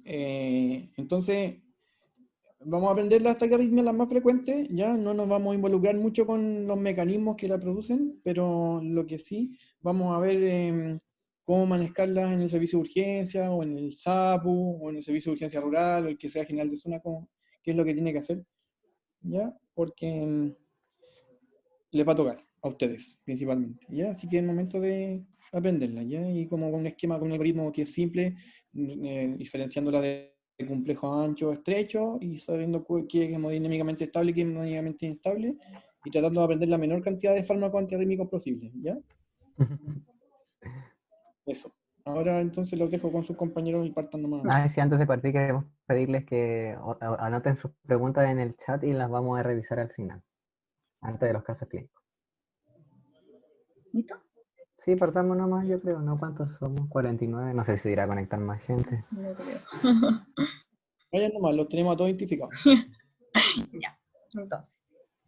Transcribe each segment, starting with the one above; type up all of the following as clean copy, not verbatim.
Entonces, vamos a aprender las taquiarritmias las más frecuentes, ya no nos vamos a involucrar mucho con los mecanismos que la producen, pero lo que sí, vamos a ver cómo manejarlas en el servicio de urgencia, o en el SAPU, o en el servicio de urgencia rural, o el que sea general de zona, qué es lo que tiene que hacer, ¿ya? Porque les va a tocar a ustedes, principalmente, ¿ya? Así que es el momento de aprenderla, ¿ya? Y como con un esquema, con un algoritmo que es simple, diferenciándola de complejo ancho, estrecho, y sabiendo qué es hemodinámicamente estable y qué es hemodinámicamente inestable, y tratando de aprender la menor cantidad de fármacos antiarrítmicos posible, ¿ya? Eso. Ahora entonces los dejo con sus compañeros y partan nomás. Ah, sí, antes de partir queremos pedirles que anoten sus preguntas en el chat y las vamos a revisar al final, antes de los casos clínicos. ¿Listo? Sí, partamos nomás, yo creo, ¿no? ¿Cuántos somos? 49, no sé si irá a conectar más gente. No creo. Vayan nomás, los tenemos a todos identificados. Ya, entonces.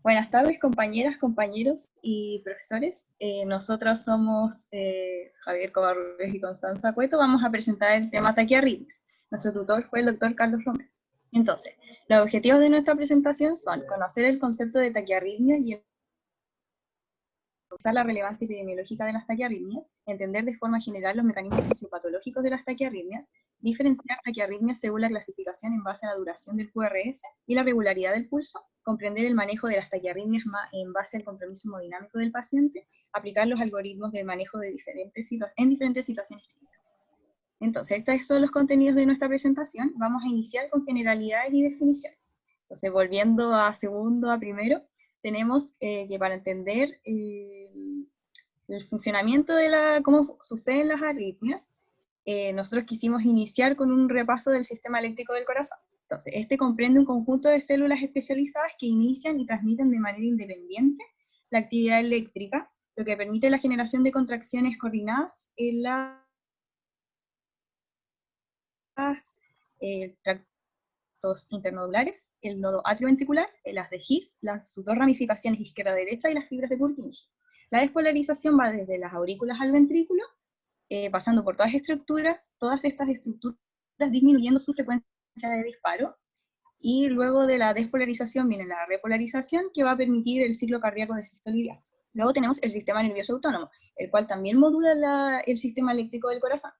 Buenas tardes, compañeras, compañeros y profesores. Nosotros somos Javier Covarrubias y Constanza Cueto. Vamos a presentar el tema taquiarritmias. Nuestro tutor fue el doctor Carlos Romero. Entonces, los objetivos de nuestra presentación son conocer el concepto de taquiarritmia y usar la relevancia epidemiológica de las taquiarritmias, entender de forma general los mecanismos fisiopatológicos de las taquiarritmias, diferenciar taquiarritmias según la clasificación en base a la duración del QRS y la regularidad del pulso, comprender el manejo de las taquiarritmias en base al compromiso hemodinámico del paciente, aplicar los algoritmos de manejo de diferentes situaciones clínicas. Entonces, estos son los contenidos de nuestra presentación. Vamos a iniciar con generalidades y definiciones. Entonces, volviendo a segundo a primero, tenemos que para entender el funcionamiento de cómo suceden las arritmias, nosotros quisimos iniciar con un repaso del sistema eléctrico del corazón. Entonces, este comprende un conjunto de células especializadas que inician y transmiten de manera independiente la actividad eléctrica, lo que permite la generación de contracciones coordinadas en tractos internodulares, el nodo atrioventricular, las de His, sus dos ramificaciones izquierda-derecha y las fibras de Purkinje. La despolarización va desde las aurículas al ventrículo, pasando por todas estas estructuras disminuyendo su frecuencia de disparo, y luego de la despolarización viene la repolarización, que va a permitir el ciclo cardíaco de sístole y diástole. Luego tenemos el sistema nervioso autónomo, el cual también modula el sistema eléctrico del corazón,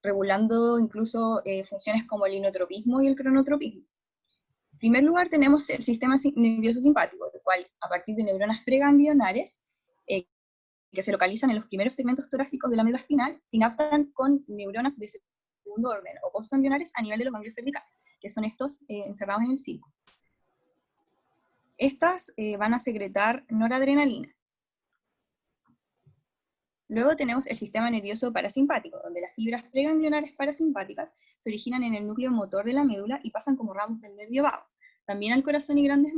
regulando incluso funciones como el inotropismo y el cronotropismo. En primer lugar tenemos el sistema nervioso simpático, el cual a partir de neuronas preganglionares, que se localizan en los primeros segmentos torácicos de la médula espinal, sinaptan con neuronas de segundo orden o postganglionares a nivel de los ganglios cervicales, que son estos encerrados en el circo. Estas van a secretar noradrenalina. Luego tenemos el sistema nervioso parasimpático, donde las fibras preganglionares parasimpáticas se originan en el núcleo motor de la médula y pasan como ramos del nervio vago, también al corazón y grandes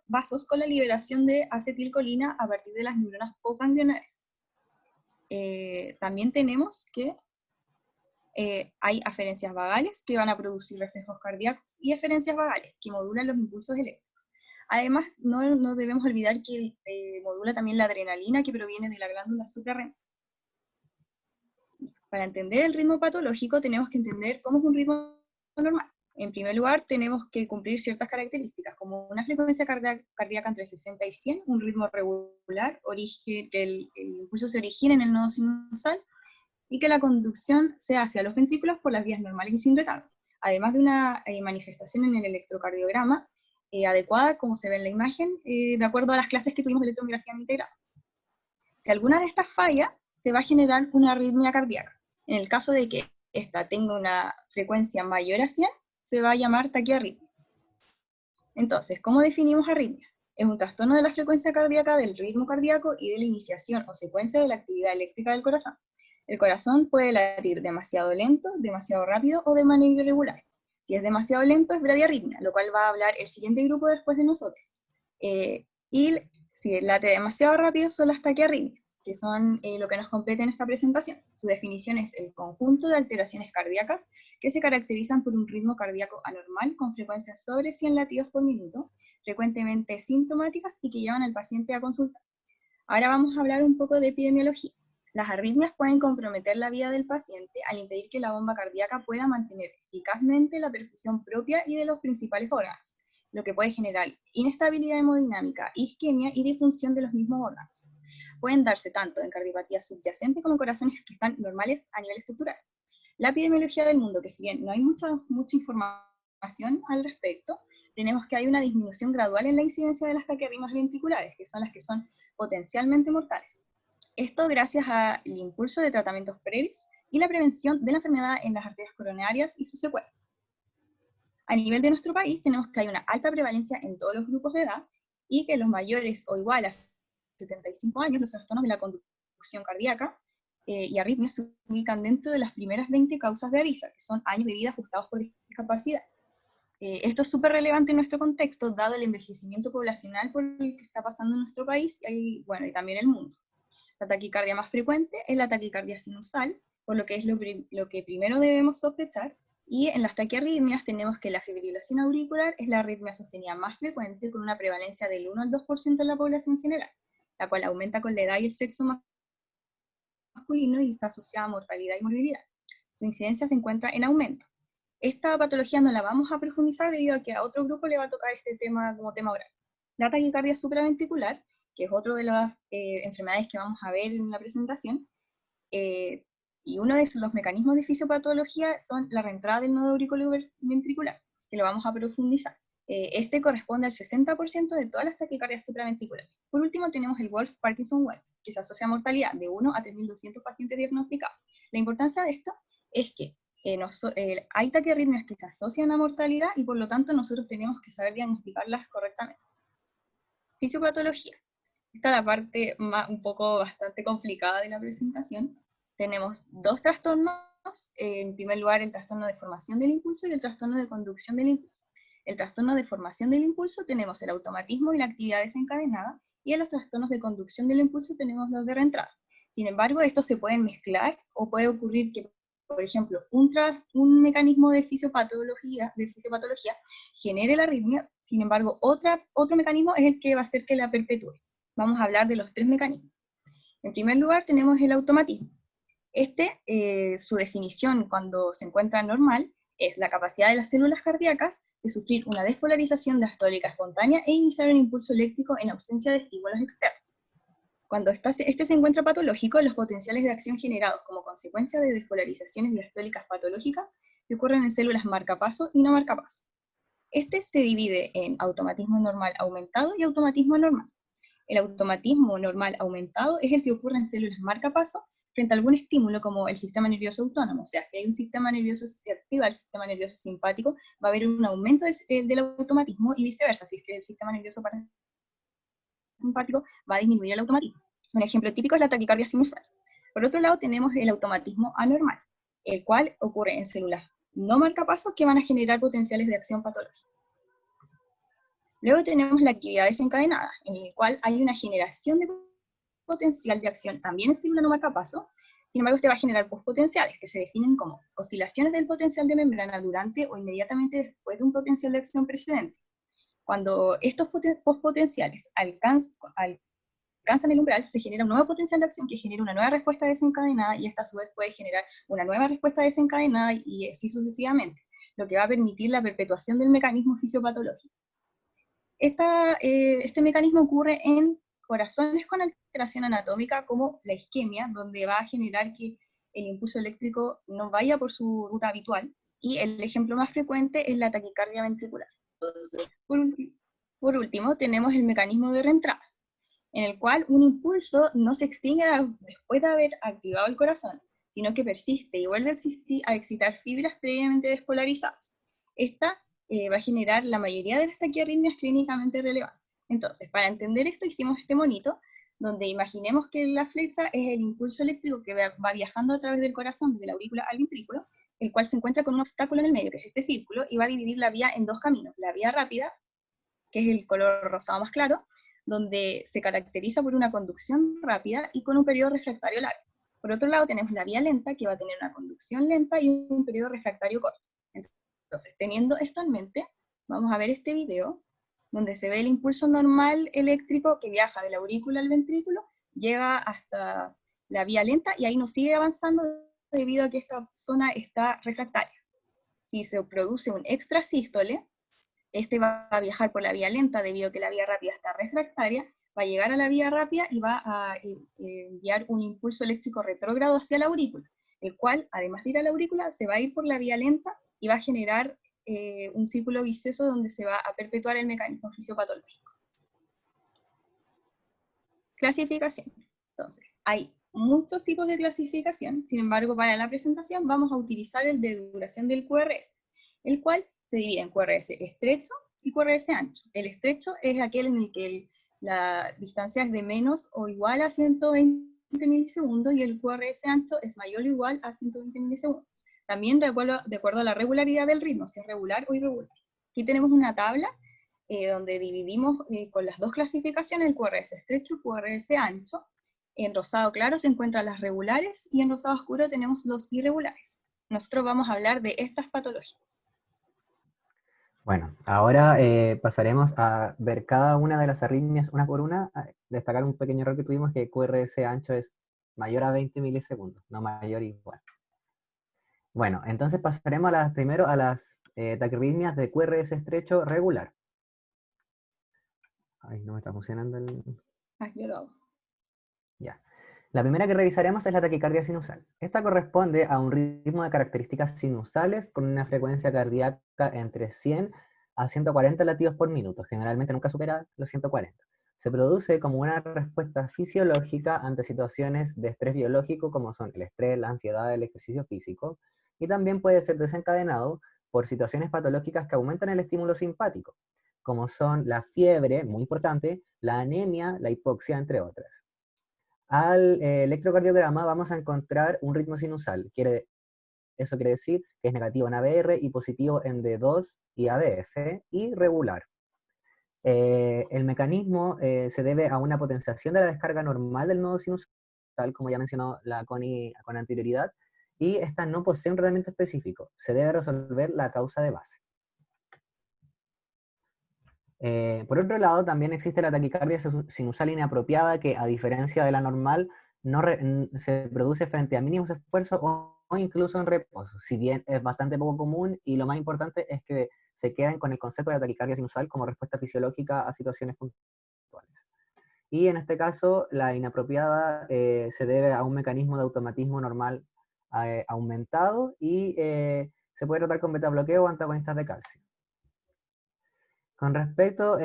vasos con la liberación de acetilcolina a partir de las neuronas postganglionares. También tenemos que hay aferencias vagales que van a producir reflejos cardíacos y eferencias vagales que modulan los impulsos eléctricos. Además, no debemos olvidar que modula también la adrenalina que proviene de la glándula suprarrenal. Para entender el ritmo patológico tenemos que entender cómo es un ritmo normal. En primer lugar, tenemos que cumplir ciertas características, como una frecuencia cardíaca entre 60 y 100, un ritmo regular, que el impulso se origine en el nodo sinusal, y que la conducción se hace a los ventrículos por las vías normales y sin retardo, además de una manifestación en el electrocardiograma adecuada, como se ve en la imagen, de acuerdo a las clases que tuvimos de electromiografía integrada. Si alguna de estas falla, se va a generar una arritmia cardíaca. En el caso de que esta tenga una frecuencia mayor a 100, se va a llamar taquiarritmia. Entonces, ¿cómo definimos arritmia? Es un trastorno de la frecuencia cardíaca, del ritmo cardíaco y de la iniciación o secuencia de la actividad eléctrica del corazón. El corazón puede latir demasiado lento, demasiado rápido o de manera irregular. Si es demasiado lento es bradiarritmia, lo cual va a hablar el siguiente grupo después de nosotros. Y si late demasiado rápido son las taquiarritmias, que son lo que nos completa en esta presentación. Su definición es el conjunto de alteraciones cardíacas que se caracterizan por un ritmo cardíaco anormal con frecuencias sobre 100 latidos por minuto, frecuentemente sintomáticas y que llevan al paciente a consultar. Ahora vamos a hablar un poco de epidemiología. Las arritmias pueden comprometer la vida del paciente al impedir que la bomba cardíaca pueda mantener eficazmente la perfusión propia y de los principales órganos, lo que puede generar inestabilidad hemodinámica, isquemia y disfunción de los mismos órganos. Pueden darse tanto en cardiopatía subyacente como en corazones que están normales a nivel estructural. La epidemiología del mundo, que si bien no hay mucha información al respecto, tenemos que hay una disminución gradual en la incidencia de las taquiarritmias ventriculares, que son las que son potencialmente mortales. Esto gracias al impulso de tratamientos previos y la prevención de la enfermedad en las arterias coronarias y sus secuelas. A nivel de nuestro país tenemos que hay una alta prevalencia en todos los grupos de edad y que los mayores o igual a 75 años los trastornos de la conducción cardíaca y arritmias se ubican dentro de las primeras 20 causas de AVISA, que son años de vida ajustados por discapacidad. Esto es súper relevante en nuestro contexto, dado el envejecimiento poblacional por el que está pasando en nuestro país y también el mundo. La taquicardia más frecuente es la taquicardia sinusal, por lo que es lo que primero debemos sospechar, y en las taquiarritmias tenemos que la fibrilación auricular es la arritmia sostenida más frecuente, con una prevalencia del 1 al 2% en la población general, la cual aumenta con la edad y el sexo masculino y está asociada a mortalidad y morbilidad. Su incidencia se encuentra en aumento. Esta patología no la vamos a profundizar debido a que a otro grupo le va a tocar este tema como tema oral. La taquicardia supraventricular, que es otra de las enfermedades que vamos a ver en la presentación, y uno de los mecanismos de fisiopatología son la reentrada del nodo auriculoventricular, que lo vamos a profundizar. Este corresponde al 60% de todas las taquicardias supraventriculares. Por último tenemos el Wolff-Parkinson-White, que se asocia a mortalidad de 1 a 3.200 pacientes diagnosticados. La importancia de esto es que hay taquiarritmias que se asocian a mortalidad y por lo tanto nosotros tenemos que saber diagnosticarlas correctamente. Fisiopatología. Esta es la parte un poco bastante complicada de la presentación. Tenemos dos trastornos, en primer lugar el trastorno de formación del impulso y el trastorno de conducción del impulso. El trastorno de formación del impulso tenemos el automatismo y la actividad desencadenada, y en los trastornos de conducción del impulso tenemos los de reentrada. Sin embargo, estos se pueden mezclar o puede ocurrir que, por ejemplo, un mecanismo de fisiopatología genere la arritmia, sin embargo, otro mecanismo es el que va a hacer que la perpetúe. Vamos a hablar de los tres mecanismos. En primer lugar tenemos el automatismo. Su definición cuando se encuentra normal es la capacidad de las células cardíacas de sufrir una despolarización diastólica espontánea e iniciar un impulso eléctrico en ausencia de estímulos externos. Cuando se encuentra patológico, los potenciales de acción generados como consecuencia de despolarizaciones diastólicas patológicas que ocurren en células marcapaso y no marcapaso. Se divide en automatismo normal aumentado y automatismo normal. El automatismo normal aumentado es el que ocurre en células marcapaso frente a algún estímulo como el sistema nervioso autónomo. O sea, si hay un sistema nervioso, si se activa el sistema nervioso simpático, va a haber un aumento del automatismo y viceversa. Si es que el sistema nervioso parasimpático va a disminuir el automatismo. Un ejemplo típico es la taquicardia sinusal. Por otro lado tenemos el automatismo anormal, el cual ocurre en células no marcapasos que van a generar potenciales de acción patológica. Luego tenemos la actividad desencadenada, en el cual hay una generación de potencial de acción también en célula no marcapaso. Sin embargo, va a generar postpotenciales, que se definen como oscilaciones del potencial de membrana durante o inmediatamente después de un potencial de acción precedente. Cuando estos postpotenciales alcanzan el umbral, se genera un nuevo potencial de acción que genera una nueva respuesta desencadenada, y esta a su vez puede generar una nueva respuesta desencadenada y así sucesivamente, lo que va a permitir la perpetuación del mecanismo fisiopatológico. Este mecanismo ocurre en corazones con alteración anatómica como la isquemia, donde va a generar que el impulso eléctrico no vaya por su ruta habitual, y el ejemplo más frecuente es la taquicardia ventricular. Por último, tenemos el mecanismo de reentrada, en el cual un impulso no se extingue después de haber activado el corazón, sino que persiste y vuelve a excitar fibras previamente despolarizadas. Esta va a generar la mayoría de las taquiarritmias clínicamente relevantes. Entonces, para entender esto hicimos este monito, donde imaginemos que la flecha es el impulso eléctrico que va viajando a través del corazón, desde la aurícula al ventrículo, el cual se encuentra con un obstáculo en el medio, que es este círculo, y va a dividir la vía en dos caminos. La vía rápida, que es el color rosado más claro, donde se caracteriza por una conducción rápida y con un periodo refractario largo. Por otro lado tenemos la vía lenta, que va a tener una conducción lenta y un periodo refractario corto. Entonces, teniendo esto en mente, vamos a ver este video, donde se ve el impulso normal eléctrico que viaja de la aurícula al ventrículo, llega hasta la vía lenta y ahí no sigue avanzando debido a que esta zona está refractaria. Si se produce un extrasístole, este va a viajar por la vía lenta debido a que la vía rápida está refractaria, va a llegar a la vía rápida y va a enviar un impulso eléctrico retrógrado hacia la aurícula, el cual, además de ir a la aurícula, se va a ir por la vía lenta y va a generar un círculo vicioso donde se va a perpetuar el mecanismo fisiopatológico. Clasificación. Entonces, hay muchos tipos de clasificación, sin embargo, para la presentación vamos a utilizar el de duración del QRS, el cual se divide en QRS estrecho y QRS ancho. El estrecho es aquel en el que la distancia es de menos o igual a 120 milisegundos y el QRS ancho es mayor o igual a 120 milisegundos. También de acuerdo a la regularidad del ritmo, si es regular o irregular. Aquí tenemos una tabla donde dividimos con las dos clasificaciones, el QRS estrecho y QRS ancho. En rosado claro se encuentran las regulares y en rosado oscuro tenemos los irregulares. Nosotros vamos a hablar de estas patologías. Bueno, ahora pasaremos a ver cada una de las arritmias una por una, a destacar un pequeño error que tuvimos, que QRS ancho es mayor a 20 milisegundos, no mayor igual. Bueno, entonces pasaremos primero a las taquirritmias de QRS estrecho regular. Ay, no me está funcionando el... Yo lo hago. Ya. La primera que revisaremos es la taquicardia sinusal. Esta corresponde a un ritmo de características sinusales con una frecuencia cardíaca entre 100 a 140 latidos por minuto, generalmente nunca supera los 140. Se produce como una respuesta fisiológica ante situaciones de estrés biológico como son el estrés, la ansiedad, el ejercicio físico, y también puede ser desencadenado por situaciones patológicas que aumentan el estímulo simpático, como son la fiebre, muy importante, la anemia, la hipoxia, entre otras. Al electrocardiograma vamos a encontrar un ritmo sinusal. Eso quiere decir que es negativo en ABR y positivo en D2 y ABF, y regular. El mecanismo se debe a una potenciación de la descarga normal del nodo sinusal, como ya mencionó la Connie con anterioridad, y esta no posee un tratamiento específico. Se debe resolver la causa de base. Por otro lado, también existe la taquicardia sinusal inapropiada, que a diferencia de la normal, se produce frente a mínimos esfuerzos o incluso en reposo, si bien es bastante poco común, y lo más importante es que se queden con el concepto de la taquicardia sinusal como respuesta fisiológica a situaciones puntuales. Y en este caso, la inapropiada se debe a un mecanismo de automatismo normal aumentado, y se puede tratar con betabloqueo o antagonistas de calcio. Con respecto,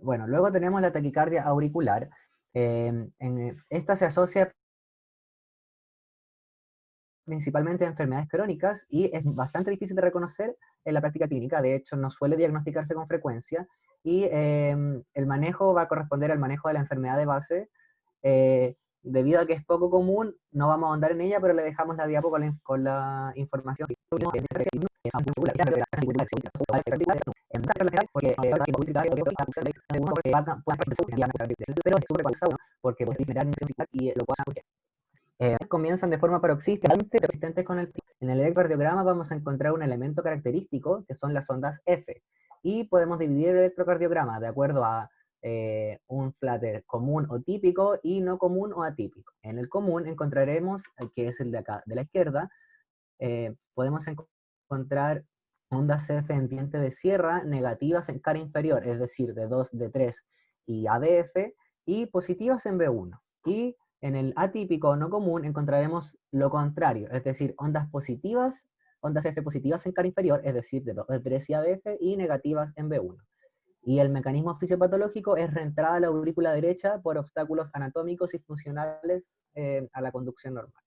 bueno, luego tenemos la taquicardia auricular. Esta se asocia principalmente a enfermedades crónicas y es bastante difícil de reconocer en la práctica clínica. De hecho, no suele diagnosticarse con frecuencia, y el manejo va a corresponder al manejo de la enfermedad de base. Debido a que es poco común, no vamos a ahondar en ella, pero le dejamos la diapo con la información. Comienzan de forma paroxística, persistentes con el tiempo. En el electrocardiograma vamos a encontrar un elemento característico, que son las ondas F, y podemos dividir el electrocardiograma de acuerdo a un flutter común o típico y no común o atípico. En el común encontraremos, que es el de acá de la izquierda, podemos encontrar ondas F en diente de sierra negativas en cara inferior, es decir, D2, D3 y ABF, y positivas en B1. Y en el atípico o no común encontraremos lo contrario, es decir, ondas positivas, ondas F positivas en cara inferior, es decir, D2, D3 y ABF, y negativas en B1. Y el mecanismo fisiopatológico es reentrada a la aurícula derecha por obstáculos anatómicos y funcionales a la conducción normal.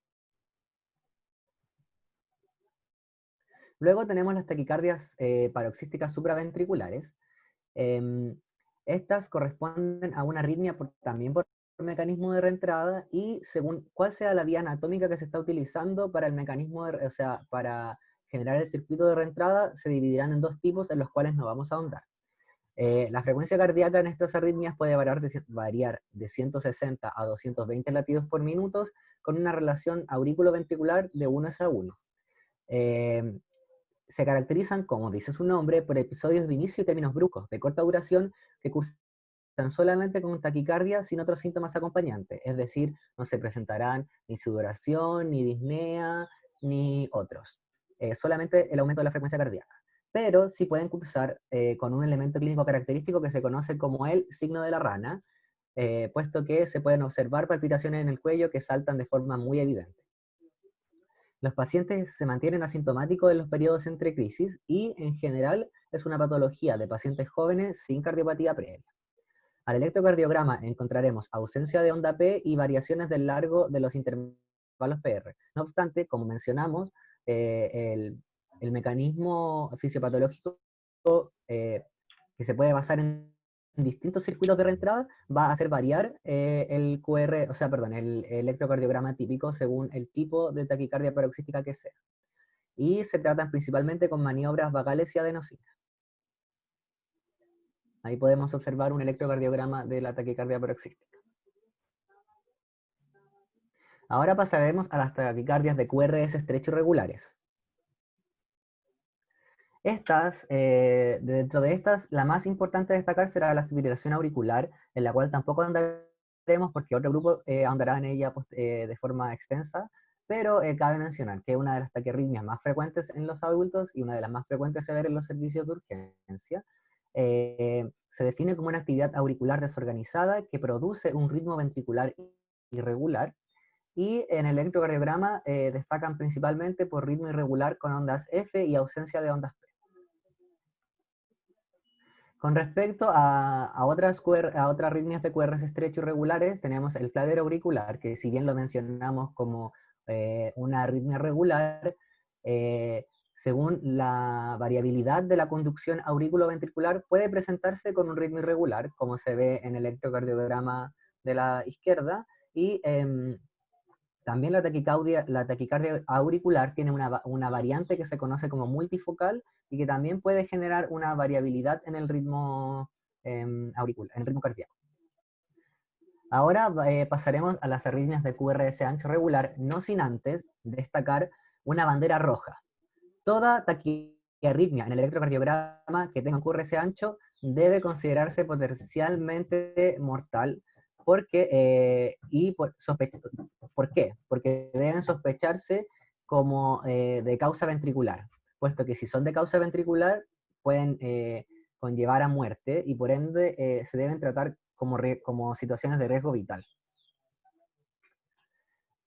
Luego tenemos las taquicardias paroxísticas supraventriculares. Estas corresponden a una arritmia también por mecanismo de reentrada, y según cuál sea la vía anatómica que se está utilizando para el mecanismo, para generar el circuito de reentrada, se dividirán en dos tipos en los cuales nos vamos a ahondar. La frecuencia cardíaca en estas arritmias puede variar de 160 a 220 latidos por minuto, con una relación aurículo-ventricular de 1:1. Se caracterizan, como dice su nombre, por episodios de inicio y términos bruscos, de corta duración, que cursan presentan solamente con taquicardia sin otros síntomas acompañantes, es decir, no se presentarán ni sudoración, ni disnea, ni otros. Solamente el aumento de la frecuencia cardíaca. Pero sí pueden cursar con un elemento clínico característico que se conoce como el signo de la rana, puesto que se pueden observar palpitaciones en el cuello que saltan de forma muy evidente. Los pacientes se mantienen asintomáticos en los periodos entre crisis y, en general, es una patología de pacientes jóvenes sin cardiopatía previa. Al electrocardiograma encontraremos ausencia de onda P y variaciones del largo de los intervalos PR. No obstante, como mencionamos, el mecanismo fisiopatológico que se puede basar en distintos circuitos de reentrada va a hacer variar el QR, o sea, perdón, el electrocardiograma típico según el tipo de taquicardia paroxística que sea. Y se tratan principalmente con maniobras vagales y adenosina. Ahí podemos observar un electrocardiograma de la taquicardia paroxística. Ahora pasaremos a las taquicardias de QRS estrecho irregulares. Dentro de estas, la más importante a destacar será la fibrilación auricular, en la cual tampoco andaremos porque otro grupo ahondará en ella de forma extensa, pero cabe mencionar que es una de las taquiarritmias más frecuentes en los adultos y una de las más frecuentes se ver en los servicios de urgencia. Se define como una actividad auricular desorganizada que produce un ritmo ventricular irregular, y en el electrocardiograma destacan principalmente por ritmo irregular con ondas F y ausencia de ondas P. Con respecto a otras arritmias de QRS estrecho irregulares, tenemos el flader auricular, que si bien lo mencionamos como una arritmia regular, según la variabilidad de la conducción aurículo-ventricular, puede presentarse con un ritmo irregular, como se ve en el electrocardiograma de la izquierda, y también la taquicardia auricular tiene una variante que se conoce como multifocal y que también puede generar una variabilidad en el ritmo auricular, en el ritmo cardíaco. Ahora pasaremos a las arritmias de QRS ancho regular, no sin antes destacar una bandera roja. Toda taquiarritmia en el electrocardiograma que tenga un QRS ancho debe considerarse potencialmente mortal. ¿Por qué? Porque deben sospecharse como de causa ventricular, puesto que si son de causa ventricular pueden conllevar a muerte y por ende se deben tratar como situaciones de riesgo vital.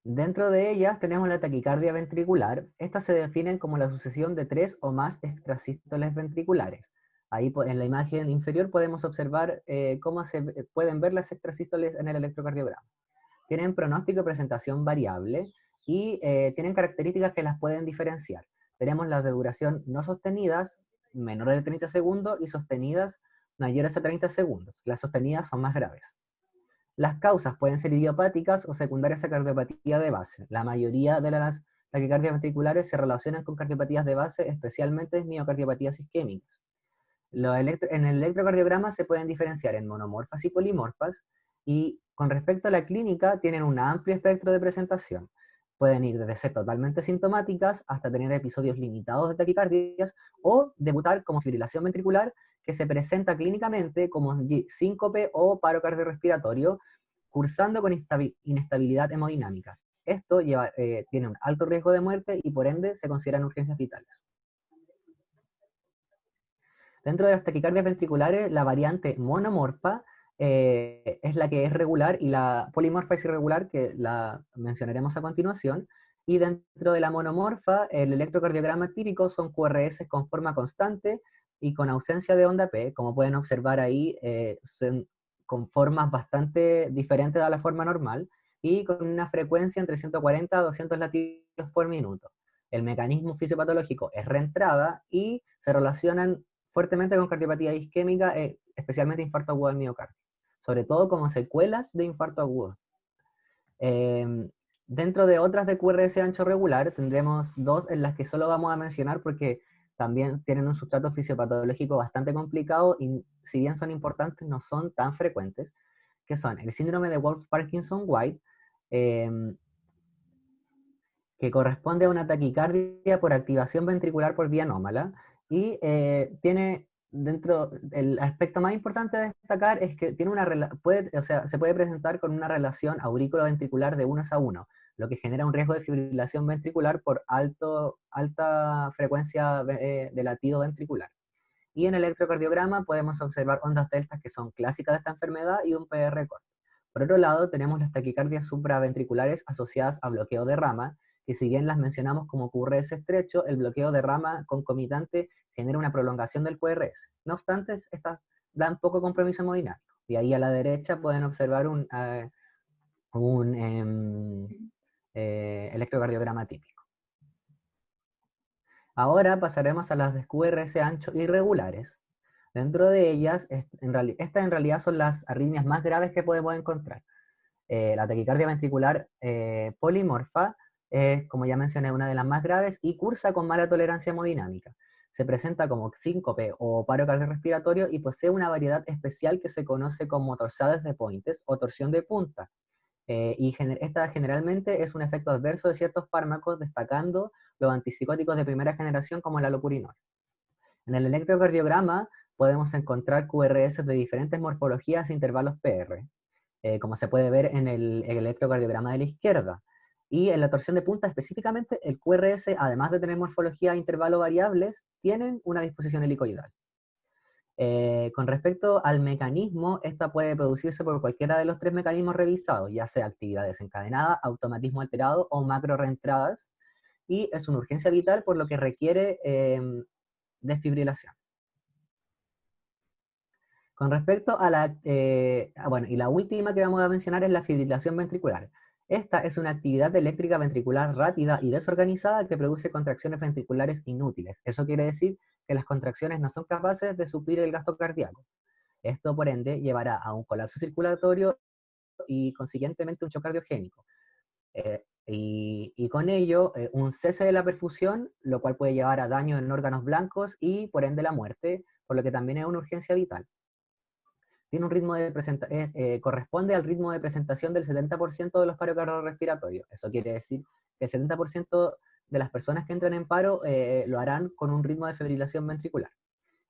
Dentro de ellas tenemos la taquicardia ventricular. Estas se definen como la sucesión de 3 o más extrasístoles ventriculares. Ahí en la imagen inferior podemos observar cómo se pueden ver las extrasístoles en el electrocardiograma. Tienen pronóstico y presentación variable y tienen características que las pueden diferenciar. Tenemos las de duración no sostenidas, menores de 30 segundos, y sostenidas mayores a 30 segundos. Las sostenidas son más graves. Las causas pueden ser idiopáticas o secundarias a cardiopatía de base. La mayoría de las taquicardias ventriculares se relacionan con cardiopatías de base, especialmente miocardiopatías isquémicas. En el electrocardiograma se pueden diferenciar en monomorfas y polimorfas, y con respecto a la clínica tienen un amplio espectro de presentación. Pueden ir desde ser totalmente sintomáticas hasta tener episodios limitados de taquicardias o debutar como fibrilación ventricular, que se presenta clínicamente como síncope o paro cardiorrespiratorio, cursando con inestabilidad hemodinámica. Esto tiene un alto riesgo de muerte y por ende se consideran urgencias vitales. Dentro de las taquicardias ventriculares, la variante monomorfa es la que es regular y la polimorfa es irregular, que la mencionaremos a continuación. Y dentro de la monomorfa, el electrocardiograma típico son QRS con forma constante y con ausencia de onda P. Como pueden observar ahí, son con formas bastante diferentes a la forma normal y con una frecuencia entre 140 a 200 latidos por minuto. El mecanismo fisiopatológico es reentrada y se relacionan fuertemente con cardiopatía isquémica, especialmente infarto agudo del miocardio, sobre todo como secuelas de infarto agudo. Dentro de otras de QRS ancho regular, tendremos dos en las que solo vamos a mencionar porque también tienen un sustrato fisiopatológico bastante complicado y si bien son importantes, no son tan frecuentes, que son el síndrome de Wolff-Parkinson-White, que corresponde a una taquicardia por activación ventricular por vía anómala, y tiene el aspecto más importante de destacar es que tiene se puede presentar con una relación aurículo-ventricular de 1:1, lo que genera un riesgo de fibrilación ventricular por alta frecuencia de latido ventricular. Y en el electrocardiograma podemos observar ondas deltas que son clásicas de esta enfermedad y un PR corto. Por otro lado, tenemos las taquicardias supraventriculares asociadas a bloqueo de rama, que si bien las mencionamos como QRS estrecho, el bloqueo de rama concomitante genera una prolongación del QRS. No obstante, estas dan poco compromiso hemodinámico. Y ahí a la derecha pueden observar un electrocardiograma típico. Ahora pasaremos a las de QRS ancho irregulares. Dentro de ellas, estas en realidad son las arritmias más graves que podemos encontrar. La taquicardia ventricular polimorfa es, como ya mencioné, una de las más graves y cursa con mala tolerancia hemodinámica. Se presenta como síncope o paro cardiorrespiratorio y posee una variedad especial que se conoce como torsades de Pointes o torsión de punta. Esta generalmente es un efecto adverso de ciertos fármacos, destacando los antipsicóticos de primera generación como el alopurinol. En el electrocardiograma podemos encontrar QRS de diferentes morfologías e intervalos PR, como se puede ver en el electrocardiograma de la izquierda. Y en la torsión de punta específicamente, el QRS, además de tener morfología e intervalo variables, tienen una disposición helicoidal. Con respecto al mecanismo, esta puede producirse por cualquiera de los tres mecanismos revisados, ya sea actividad desencadenada, automatismo alterado o macro reentradas, y es una urgencia vital por lo que requiere desfibrilación. Con respecto a la, y la última que vamos a mencionar es la fibrilación ventricular. Esta es una actividad eléctrica ventricular rápida y desorganizada que produce contracciones ventriculares inútiles. Eso quiere decir que las contracciones no son capaces de suplir el gasto cardíaco. Esto, por ende, llevará a un colapso circulatorio y, consiguientemente, un shock cardiogénico. Y con ello, un cese de la perfusión, lo cual puede llevar a daño en órganos blancos y, por ende, la muerte, por lo que también es una urgencia vital. Tiene un ritmo de corresponde al ritmo de presentación del 70% de los paros cardiorrespiratorios. Eso quiere decir que el 70% de las personas que entran en paro lo harán con un ritmo de fibrilación ventricular.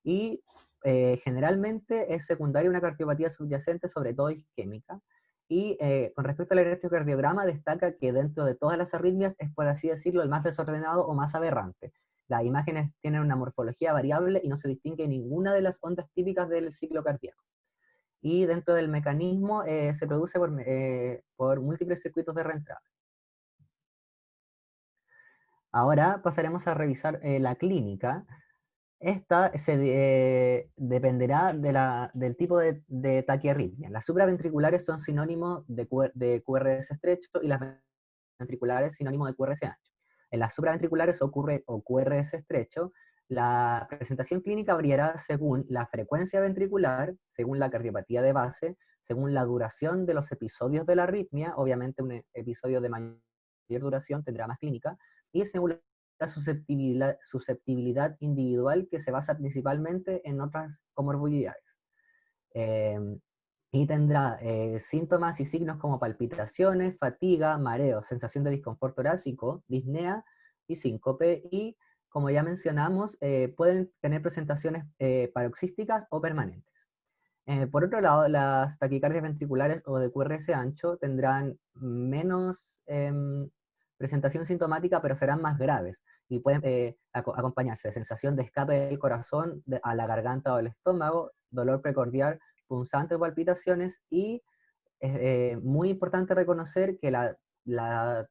Y generalmente es secundaria una cardiopatía subyacente, sobre todo isquémica. Y con respecto al electrocardiograma, destaca que dentro de todas las arritmias es, por así decirlo, el más desordenado o más aberrante. Las imágenes tienen una morfología variable y no se distingue ninguna de las ondas típicas del ciclo cardíaco. Y dentro del mecanismo se produce por múltiples circuitos de reentrada. Ahora pasaremos a revisar la clínica. Esta dependerá del tipo de taquiarritmia. Las supraventriculares son sinónimo de QRS estrecho y las ventriculares sinónimo de QRS ancho. En las supraventriculares o QRS estrecho, la presentación clínica variará según la frecuencia ventricular, según la cardiopatía de base, según la duración de los episodios de la arritmia, obviamente un episodio de mayor duración tendrá más clínica, y según la susceptibilidad individual, que se basa principalmente en otras comorbilidades. Y tendrá síntomas y signos como palpitaciones, fatiga, mareo, sensación de disconfort torácico, disnea y síncope, y como ya mencionamos, pueden tener presentaciones paroxísticas o permanentes. Por otro lado, las taquicardias ventriculares o de QRS ancho tendrán menos presentación sintomática, pero serán más graves y pueden acompañarse de sensación de escape del corazón a la garganta o el estómago, dolor precordial, punzante o palpitaciones, y es muy importante reconocer que la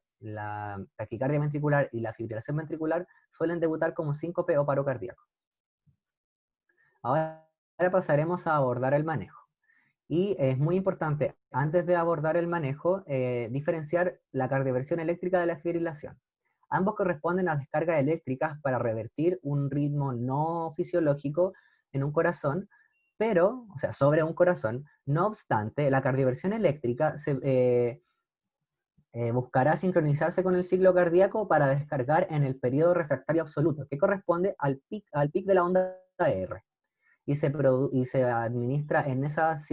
taquicardia ventricular y la fibrilación ventricular suelen debutar como síncope o paro cardíaco. Ahora pasaremos a abordar el manejo. Y es muy importante, antes de abordar el manejo, diferenciar la cardioversión eléctrica de la fibrilación. Ambos corresponden a descargas eléctricas para revertir un ritmo no fisiológico en un corazón, pero, o sea, sobre un corazón. No obstante, la cardioversión eléctrica buscará sincronizarse con el ciclo cardíaco para descargar en el periodo refractario absoluto, que corresponde al pic de la onda R. Y se administra en esas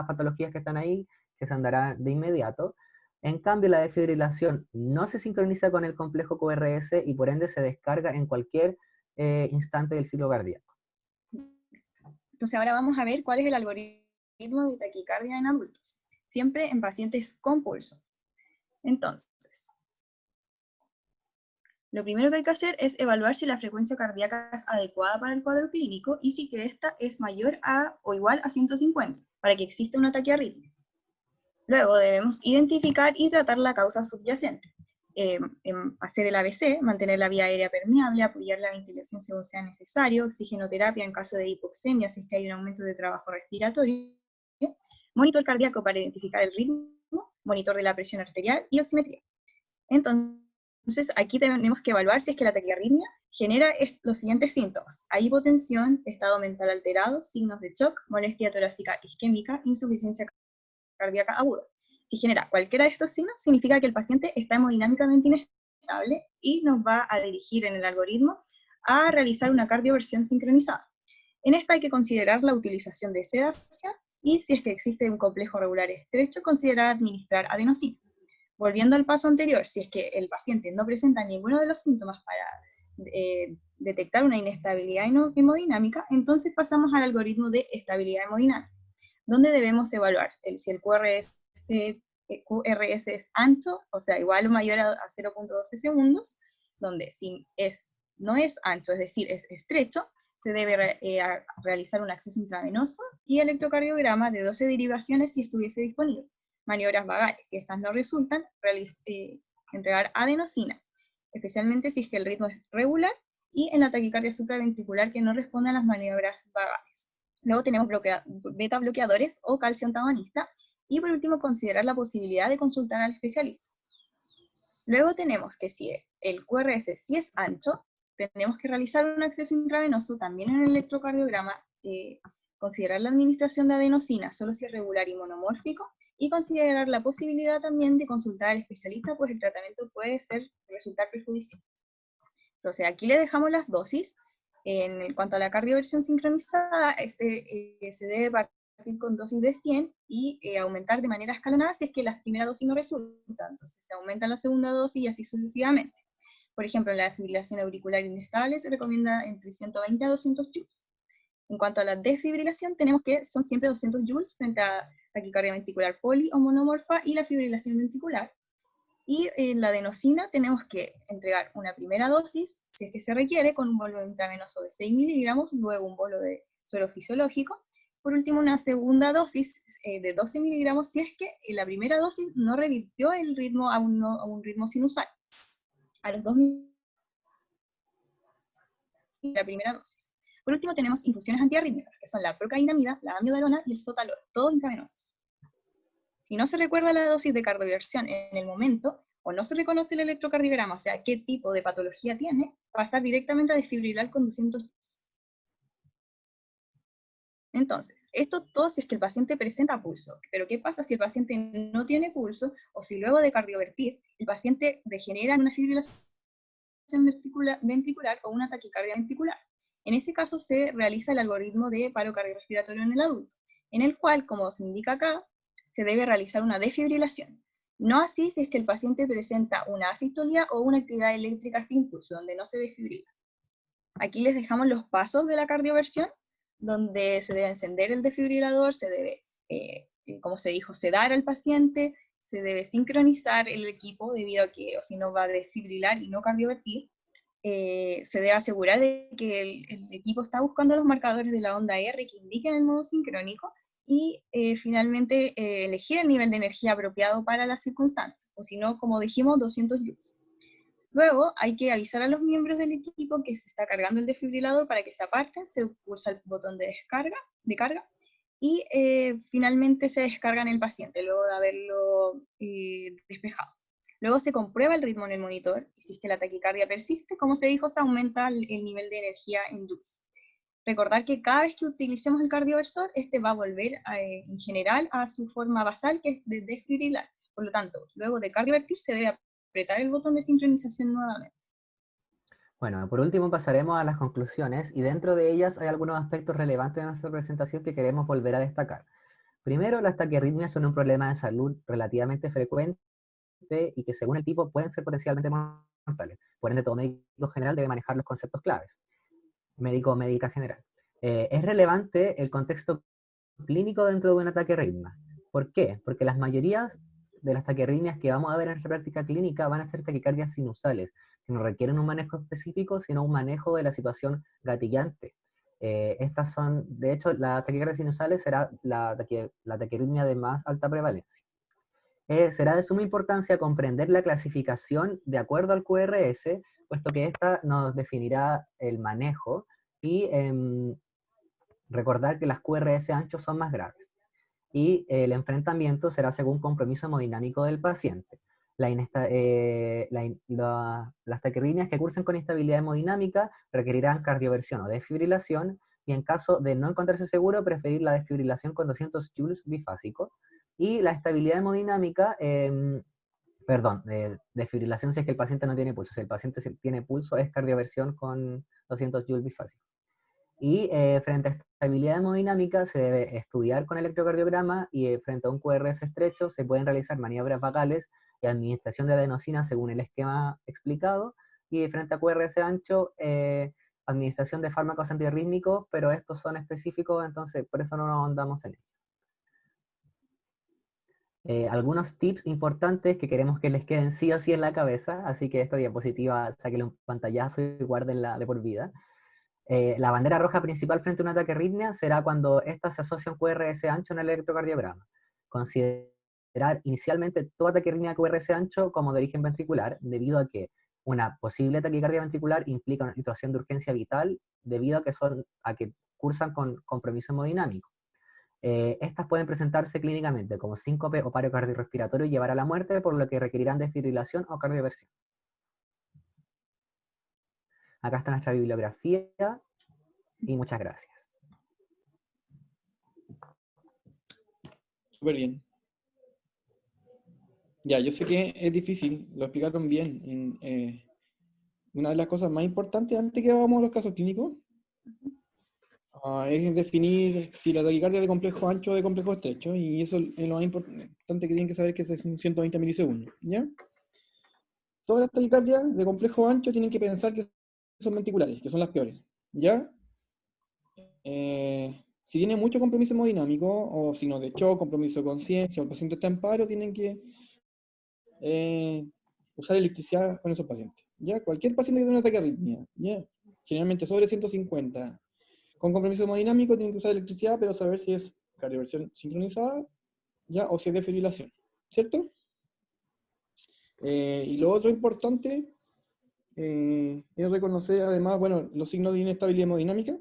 patologías que están ahí, que se andará de inmediato. En cambio, la desfibrilación no se sincroniza con el complejo QRS y por ende se descarga en cualquier instante del ciclo cardíaco. Entonces ahora vamos a ver cuál es el algoritmo de taquicardia en adultos, siempre en pacientes con pulso. Entonces, lo primero que hay que hacer es evaluar si la frecuencia cardíaca es adecuada para el cuadro clínico y si que esta es mayor a o igual a 150, para que exista un ataque arrítmico. Luego debemos identificar y tratar la causa subyacente. Hacer el ABC, mantener la vía aérea permeable, apoyar la ventilación según sea necesario, oxigenoterapia en caso de hipoxemia si es que hay un aumento de trabajo respiratorio, monitor cardíaco para identificar el ritmo, monitor de la presión arterial y oximetría. Entonces, aquí tenemos que evaluar si es que la taquiarritmia genera los siguientes síntomas: hipotensión, estado mental alterado, signos de shock, molestia torácica isquémica, insuficiencia cardíaca aguda. Si genera cualquiera de estos signos, significa que el paciente está hemodinámicamente inestable y nos va a dirigir en el algoritmo a realizar una cardioversión sincronizada. En esta hay que considerar la utilización de sedación y, si es que existe un complejo regular estrecho, considerar administrar adenosina. Volviendo al paso anterior, si es que el paciente no presenta ninguno de los síntomas para detectar una inestabilidad hemodinámica, entonces pasamos al algoritmo de estabilidad hemodinámica, donde debemos evaluar si el QRS es ancho, o sea, igual o mayor a 0.12 segundos, donde si no es ancho, es decir, es estrecho, se debe realizar un acceso intravenoso y electrocardiograma de 12 derivaciones si estuviese disponible. Maniobras vagales, si estas no resultan, entregar adenosina, especialmente si es que el ritmo es regular, y en la taquicardia supraventricular que no responde a las maniobras vagales. Luego tenemos beta bloqueadores o calcio antagonista, y por último considerar la posibilidad de consultar al especialista. Luego tenemos que si el QRS sí es ancho, tenemos que realizar un acceso intravenoso también en el electrocardiograma, considerar la administración de adenosina solo si es regular y monomórfico, y considerar la posibilidad también de consultar al especialista, pues el tratamiento puede resultar perjudicial. Entonces aquí le dejamos las dosis. En cuanto a la cardioversión sincronizada, se debe partir con dosis de 100 y aumentar de manera escalonada si es que las primeras dosis no resultan. Entonces se aumenta la segunda dosis y así sucesivamente. Por ejemplo, en la fibrilación auricular inestable se recomienda entre 120 a 200 joules. En cuanto a la desfibrilación, tenemos que son siempre 200 joules frente a taquicardia ventricular poli o monomorfa y la fibrilación ventricular. Y en la adenosina tenemos que entregar una primera dosis, si es que se requiere, con un bolo intravenoso de 6 miligramos, luego un bolo de suero fisiológico. Por último, una segunda dosis de 12 miligramos, si es que la primera dosis no revirtió el ritmo a un ritmo sinusal. A los 2 miligramos la primera dosis. Por último, tenemos infusiones antiarrítmicas, que son la procainamida, la amiodarona y el sotalol, todos intravenosos. Si no se recuerda la dosis de cardioversión en el momento, o no se reconoce el electrocardiograma, o sea, qué tipo de patología tiene, pasar directamente a desfibrilar con 200 joules. Entonces, esto todo si es que el paciente presenta pulso, pero ¿qué pasa si el paciente no tiene pulso, o si luego de cardiovertir el paciente degenera en una fibrilación ventricular o una taquicardia ventricular? En ese caso se realiza el algoritmo de paro cardiorrespiratorio en el adulto, en el cual, como se indica acá, se debe realizar una desfibrilación. No así si es que el paciente presenta una asistolía o una actividad eléctrica sin pulso, donde no se desfibrila. Aquí les dejamos los pasos de la cardioversión, donde se debe encender el desfibrilador, se debe, como se dijo, sedar al paciente, se debe sincronizar el equipo debido a que, o si no, va a desfibrilar y no cardiovertir. Se debe asegurar de que el equipo está buscando los marcadores de la onda R que indiquen el modo sincrónico, y finalmente elegir el nivel de energía apropiado para las circunstancias, o si no, como dijimos, 200 joules. Luego hay que avisar a los miembros del equipo que se está cargando el desfibrilador para que se aparten, se pulsa el botón de carga, y finalmente se descarga en el paciente luego de haberlo despejado. Luego se comprueba el ritmo en el monitor, y si es que la taquicardia persiste, como se dijo, se aumenta el nivel de energía en joules. Recordar que cada vez que utilicemos el cardioversor, este va a volver en general a su forma basal, que es de desfibrilar. Por lo tanto, luego de cardiovertir se debe apretar el botón de sincronización nuevamente. Bueno, por último pasaremos a las conclusiones, y dentro de ellas hay algunos aspectos relevantes de nuestra presentación que queremos volver a destacar. Primero, las taquiarritmias son un problema de salud relativamente frecuente y que según el tipo pueden ser potencialmente mortales. Por ende, todo médico general debe manejar los conceptos claves. Médico o médica general. Es relevante el contexto clínico dentro de un ataque arritmia. ¿Por qué? Porque las mayorías de las taquiarritmias que vamos a ver en nuestra práctica clínica van a ser taquicardias sinusales, que no requieren un manejo específico, sino un manejo de la situación gatillante. Estas son, de hecho, la taquicardia sinusales será la taquiarritmia de más alta prevalencia. Será de suma importancia comprender la clasificación de acuerdo al QRS, puesto que esta nos definirá el manejo y recordar que las QRS anchos son más graves. Y el enfrentamiento será según compromiso hemodinámico del paciente. Las taquiarritmias que cursen con instabilidad hemodinámica requerirán cardioversión o desfibrilación, y en caso de no encontrarse seguro, preferir la desfibrilación con 200 joules bifásico. Y la estabilidad hemodinámica, desfibrilación si es que el paciente no tiene pulso. Si el paciente tiene pulso, es cardioversión con 200 joules bifásico. Y frente a estabilidad hemodinámica se debe estudiar con electrocardiograma, y frente a un QRS estrecho se pueden realizar maniobras vagales y administración de adenosina según el esquema explicado, y frente a QRS ancho, administración de fármacos antirrítmicos, pero estos son específicos, entonces por eso no nos ahondamos en ello. Algunos tips importantes que queremos que les queden sí o sí en la cabeza, así que esta diapositiva sáquenle un pantallazo y guárdenla de por vida. La bandera roja principal frente a un ataque arritmia será cuando esta se asocia a un QRS ancho en el electrocardiograma. Considerar inicialmente todo ataque arritmia de QRS ancho como de origen ventricular, debido a que una posible taquicardia ventricular implica una situación de urgencia vital, debido a que cursan con compromiso hemodinámico. Estas pueden presentarse clínicamente como síncope o paro cardiorrespiratorio y llevar a la muerte, por lo que requerirán desfibrilación o cardioversión. Acá está nuestra bibliografía y muchas gracias. Súper bien. Ya, yo sé que es difícil, lo explicaron bien. Una de las cosas más importantes antes que vamos a los casos clínicos es definir si la taquicardia es de complejo ancho o de complejo estrecho, y eso es lo más importante que tienen que saber, que es 120 milisegundos, ¿ya? Todas las taquicardias de complejo ancho tienen que pensar que son ventriculares, que son las peores, ¿ya? Si tiene mucho compromiso hemodinámico, o signos de shock, compromiso de conciencia, o el paciente está en paro, tienen que usar electricidad con esos pacientes, ¿ya? Cualquier paciente que tenga un ataque de arritmia, ¿ya? Generalmente sobre 150, con compromiso hemodinámico, tienen que usar electricidad, pero saber si es cardioversión sincronizada, ¿ya? O si es defibrilación, ¿cierto? Y lo otro importante es reconocer además, bueno, los signos de inestabilidad hemodinámica,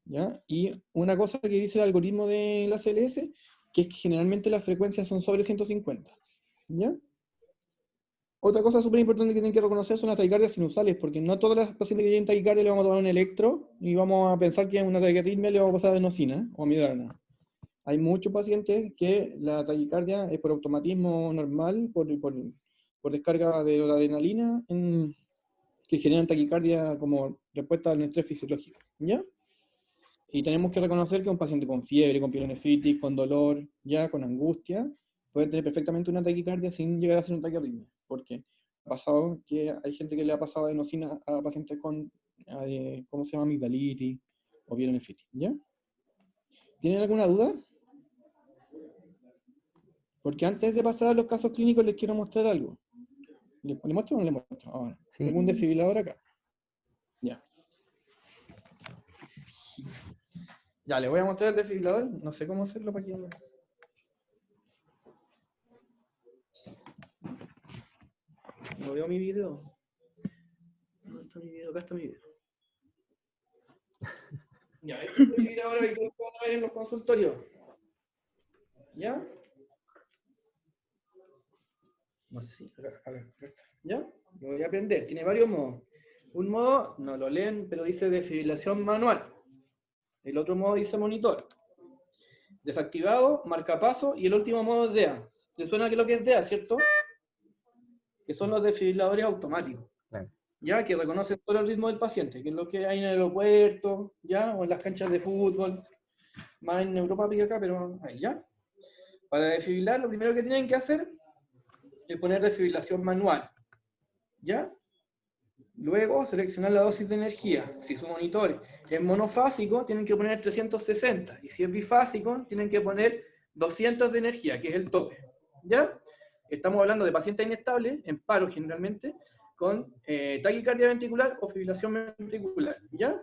¿ya? Y una cosa que dice el algoritmo de la CLS, que es que generalmente las frecuencias son sobre 150, ¿ya? Otra cosa súper importante que tienen que reconocer son las taquicardias sinusales, porque no todas las pacientes que tienen taquicardia le vamos a tomar un electro y vamos a pensar que en una taquicardia le vamos a pasar adenosina o amiodarona. Hay muchos pacientes que la taquicardia es por automatismo normal, por descarga de adrenalina, que generan taquicardia como respuesta al estrés fisiológico, ¿ya? Y tenemos que reconocer que un paciente con fiebre, con pielonefritis, con dolor, ya con angustia, puede tener perfectamente una taquicardia sin llegar a ser un taquiarritmia. Porque ha pasado que hay gente que le ha pasado adenosina a pacientes con, ¿cómo se llama? Amigdalitis o pielonefritis, ¿ya? ¿Tienen alguna duda? Porque antes de pasar a los casos clínicos les quiero mostrar algo. ¿Le muestro o no le muestro? Ahora, Sí. tengo un desfibrilador acá. Ya. Ya, le voy a mostrar el desfibrilador. No sé cómo hacerlo para que... No veo mi video. ¿Dónde está mi video? Acá está mi video. Ya, este es el desfibrilador que pueden ver en los consultorios. ¿Ya? No sé si... Acá. ¿Ya? Lo voy a aprender. Tiene varios modos. Un modo, no lo leen, pero dice desfibrilación manual. El otro modo dice monitor. Desactivado, marcapaso, y el último modo es DEA. ¿Les suena que lo que es DEA, cierto? Que son los desfibriladores automáticos. Claro. Ya, que reconocen todo el ritmo del paciente, que es lo que hay en el aeropuerto, ya, o en las canchas de fútbol, más en Europa que acá, pero ahí, ya. Para desfibrilar, lo primero que tienen que hacer es poner desfibrilación manual, ¿ya? Luego, seleccionar la dosis de energía. Si su monitor es monofásico, tienen que poner 360. Y si es bifásico, tienen que poner 200 de energía, que es el tope. ¿Ya? Estamos hablando de pacientes inestables, en paro generalmente, con taquicardia ventricular o fibrilación ventricular. ¿Ya?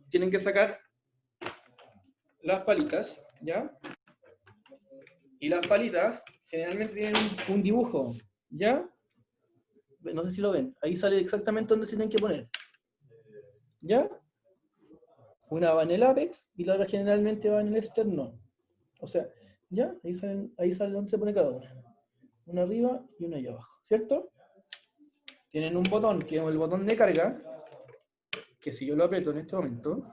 Tienen que sacar las palitas, ¿ya? Y las palitas generalmente tienen un dibujo, ¿ya? No sé si lo ven. Ahí sale exactamente dónde se tienen que poner. ¿Ya? Una va en el apex y la otra generalmente va en el esternón. O sea, ¿ya? Ahí sale dónde se pone cada una. Una arriba y una allá abajo, ¿cierto? Tienen un botón que es el botón de carga, que si yo lo aprieto en este momento...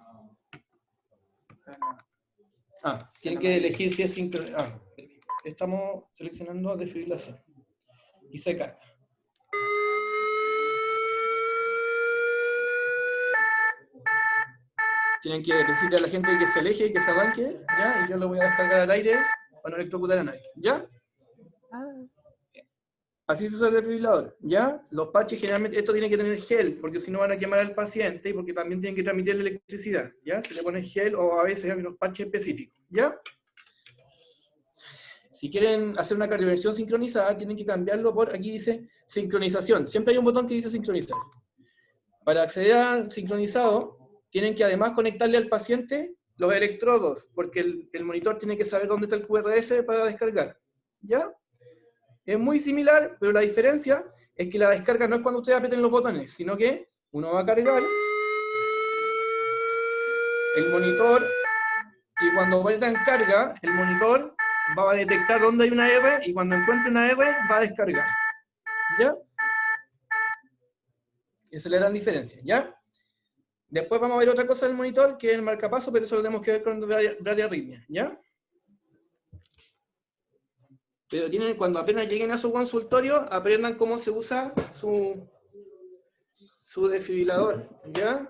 tienen que elegir si es sincronizado. Estamos seleccionando desfibrilación. Y se carga. Tienen que decirle a la gente que se aleje y que se arranque, ¿ya? Y yo lo voy a descargar al aire para no electrocutar a nadie, ¿ya? Así se usa el desfibrilador, ¿ya? Los parches generalmente, esto tiene que tener gel, porque si no van a quemar al paciente y porque también tienen que transmitir la electricidad, ¿ya? Se le pone gel o a veces hay unos parches específicos, ¿ya? Si quieren hacer una cardioversión sincronizada, tienen que cambiarlo por, aquí dice, sincronización. Siempre hay un botón que dice sincronizar. Para acceder al sincronizado, tienen que además conectarle al paciente los electrodos, porque el monitor tiene que saber dónde está el QRS para descargar, ¿ya? Es muy similar, pero la diferencia es que la descarga no es cuando ustedes aprieten los botones, sino que uno va a cargar el monitor y cuando vaya en carga, el monitor va a detectar dónde hay una R y cuando encuentre una R va a descargar. ¿Ya? Esa es la gran diferencia, ¿ya? Después vamos a ver otra cosa del monitor, que es el marcapaso, pero eso lo tenemos que ver con bradiarritmia, ¿ya? Pero cuando apenas lleguen a su consultorio, aprendan cómo se usa su desfibrilador, ¿ya?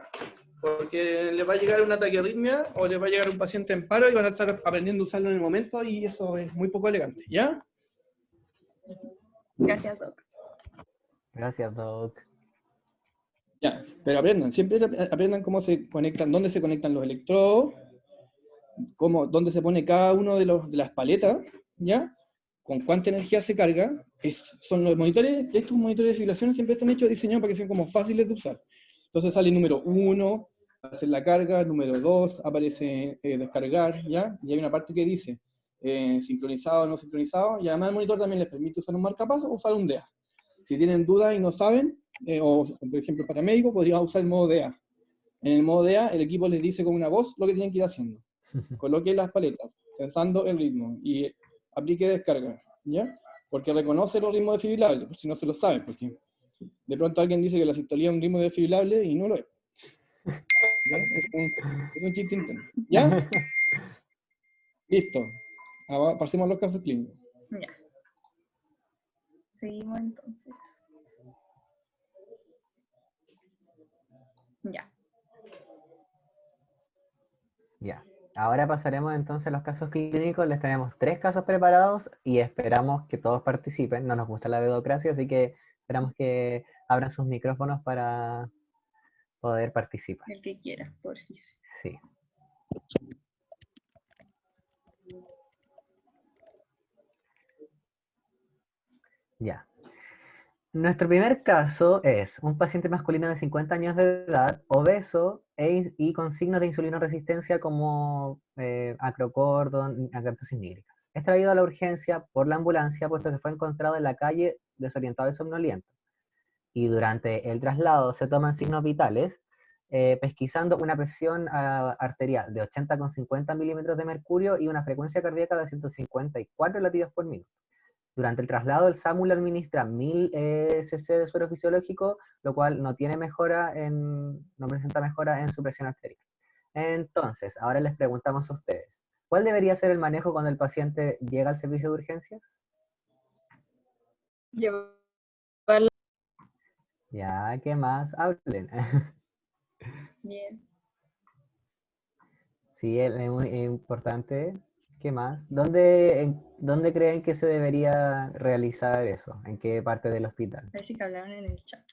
Porque les va a llegar una taquiarritmia o les va a llegar un paciente en paro y van a estar aprendiendo a usarlo en el momento y eso es muy poco elegante, ¿ya? Gracias, Doc. Gracias, Doc. Ya, pero aprendan, siempre aprendan cómo se conectan, dónde se conectan los electrodos, dónde se pone cada uno de las paletas, ¿ya? Con cuánta energía se carga. Son los monitores, estos monitores de fibrilación siempre están diseñados para que sean como fáciles de usar. Entonces sale número 1, hacer la carga, número 2, aparece descargar, ¿ya? Y hay una parte que dice sincronizado o no sincronizado, y además el monitor también les permite usar un marcapaso o usar un DEA. Si tienen dudas y no saben, o por ejemplo para médico, podría usar el modo DEA. En el modo DEA, el equipo les dice con una voz lo que tienen que ir haciendo. Coloque las paletas, pensando el ritmo, y aplique descarga, ¿ya? Porque reconoce los ritmos desfibrilables, por si no se lo saben, porque de pronto alguien dice que la sistolía es un ritmo desfibrillable y no lo es. ¿Ya? Es un chiste interno. ¿Ya? Listo. Ahora pasemos a los casos clínicos. Ya. Seguimos entonces. Ya. Ya. Ahora pasaremos entonces a los casos clínicos. Les tenemos 3 casos preparados y esperamos que todos participen. No nos gusta la dedocracia, así que esperamos que abran sus micrófonos para poder participar. El que quiera, porfis. Sí. Ya. Nuestro primer caso es un paciente masculino de 50 años de edad, obeso y con signos de insulinoresistencia como acrocordon, acanthosis nigricans. Es traído a la urgencia por la ambulancia puesto que fue encontrado en la calle desorientado y somnoliento. Y durante el traslado se toman signos vitales, pesquisando una presión arterial de 80,50 milímetros de mercurio y una frecuencia cardíaca de 154 latidos por minuto. Durante el traslado, el SAMU le administra 1000 cc de suero fisiológico, lo cual no presenta mejora en su presión arterial. Entonces, ahora les preguntamos a ustedes, ¿cuál debería ser el manejo cuando el paciente llega al servicio de urgencias? Llevarla Ya, ¿qué más? Hablen. bien. Sí, es muy importante. ¿Qué más? ¿Dónde creen que se debería realizar eso? ¿En qué parte del hospital? Parece que hablaron en el chat.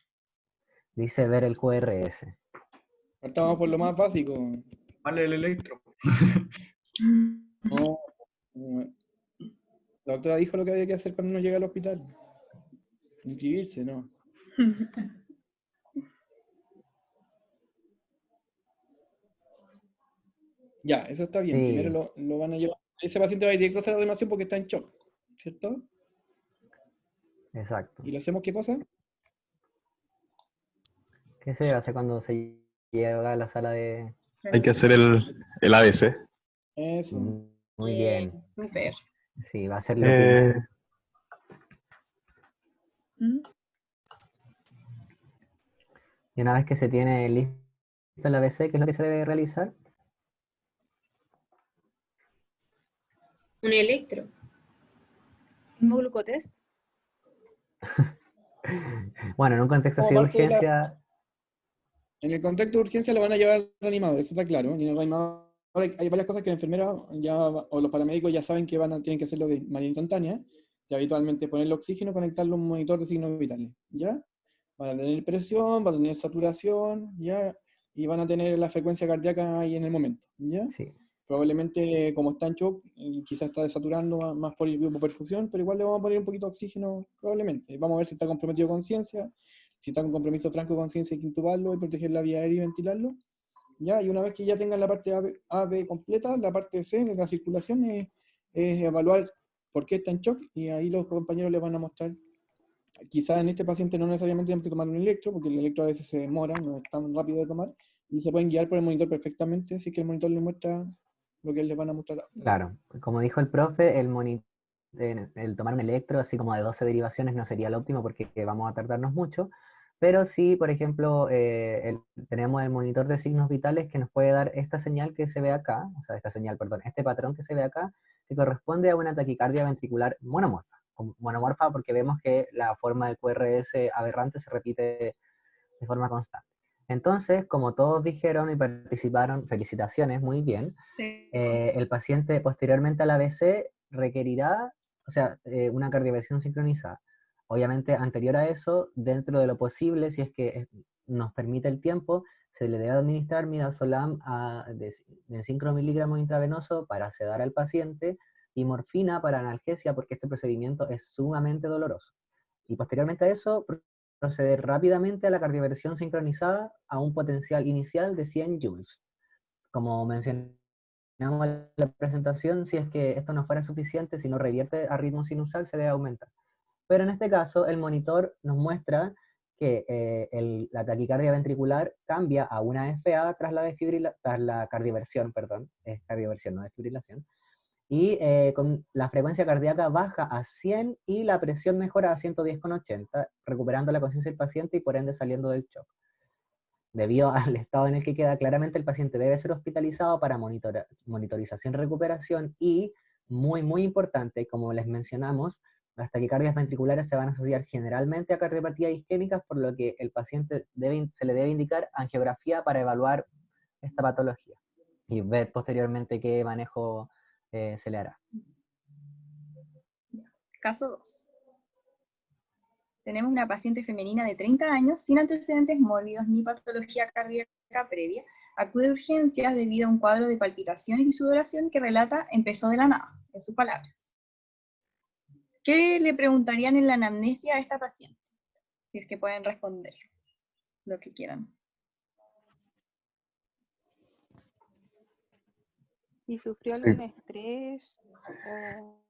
Dice ver el QRS. Partamos por lo más básico. Vale el electro. No, la doctora dijo lo que había que hacer cuando uno llega al hospital. Inscribirse, ¿no? Ya, eso está bien. Sí. Primero lo van a llevar. Ese paciente va a ir directo a la reanimación porque está en shock, ¿cierto? Exacto. ¿Y lo hacemos qué cosa? ¿Qué se hace cuando se llega a la sala de...? Hay que hacer el ABC. Eso. Muy bien. Súper. Sí, va a ser lo primero. ¿Mm? Y una vez que se tiene listo el ABC, ¿qué es lo que se debe realizar? Un electro. ¿Un glucotest? Bueno, en un contexto así de Como parte de la- urgencia, En el contexto de urgencia lo van a llevar al reanimador, eso está claro. Y en el reanimador hay varias cosas que la enfermera o los paramédicos ya saben que tienen que hacerlo de manera instantánea. Y habitualmente ponerle oxígeno, conectarlo a un monitor de signos vitales. ¿Ya? Van a tener presión, van a tener saturación, ¿ya? Y van a tener la frecuencia cardíaca ahí en el momento. ¿Ya? sí. Probablemente, como está en shock, quizás está desaturando más por hipoperfusión, pero igual le vamos a poner un poquito de oxígeno, probablemente. Vamos a ver si está comprometido conciencia, si está con compromiso franco de conciencia, hay que intubarlo y proteger la vía aérea y ventilarlo. ¿Ya? Y una vez que ya tengan la parte A, B completa, la parte C de la circulación es evaluar por qué está en shock, y ahí los compañeros les van a mostrar. Quizás en este paciente no necesariamente tienen que tomar un electro, porque el electro a veces se demora, no es tan rápido de tomar, y se pueden guiar por el monitor perfectamente, así que el monitor les muestra lo que les van a mostrar. Claro, como dijo el profe, el tomar un electro así como de 12 derivaciones no sería lo óptimo porque vamos a tardarnos mucho, pero sí, por ejemplo, tenemos el monitor de signos vitales que nos puede dar esta señal que se ve acá, o sea, este patrón que se ve acá, que corresponde a una taquicardia ventricular monomorfa. Monomorfa porque vemos que la forma del QRS aberrante se repite de forma constante. Entonces, como todos dijeron y participaron, felicitaciones, muy bien. Sí. El paciente posteriormente al ABC requerirá, o sea, una cardioversión sincronizada. Obviamente, anterior a eso, dentro de lo posible, si es que nos permite el tiempo, se le debe administrar midazolam de 5 miligramos intravenoso para sedar al paciente y morfina para analgesia, porque este procedimiento es sumamente doloroso. Y posteriormente a eso, proceder rápidamente a la cardioversión sincronizada a un potencial inicial de 100 joules. Como mencionamos en la presentación, si es que esto no fuera suficiente, si no revierte a ritmo sinusal, se debe aumentar. Pero en este caso, el monitor nos muestra que la taquicardia ventricular cambia a una FA tras la cardioversión, perdón, es cardioversión, no desfibrilación, y con la frecuencia cardíaca baja a 100 y la presión mejora a 110,80, recuperando la conciencia del paciente y por ende saliendo del shock. Debido al estado en el que queda, claramente el paciente debe ser hospitalizado para monitorización y recuperación y, muy, muy importante, como les mencionamos, las taquicardias ventriculares se van a asociar generalmente a cardiopatías isquémicas, por lo que el paciente se le debe indicar angiografía para evaluar esta patología y ver posteriormente qué manejo se le hará. Caso 2. Tenemos una paciente femenina de 30 años sin antecedentes mórbidos ni patología cardíaca previa. Acude a urgencias debido a un cuadro de palpitaciones y sudoración que relata empezó de la nada, en sus palabras. ¿Qué le preguntarían en la anamnesia a esta paciente? Si es que pueden responder lo que quieran. Si sufrió Sí. algún estrés o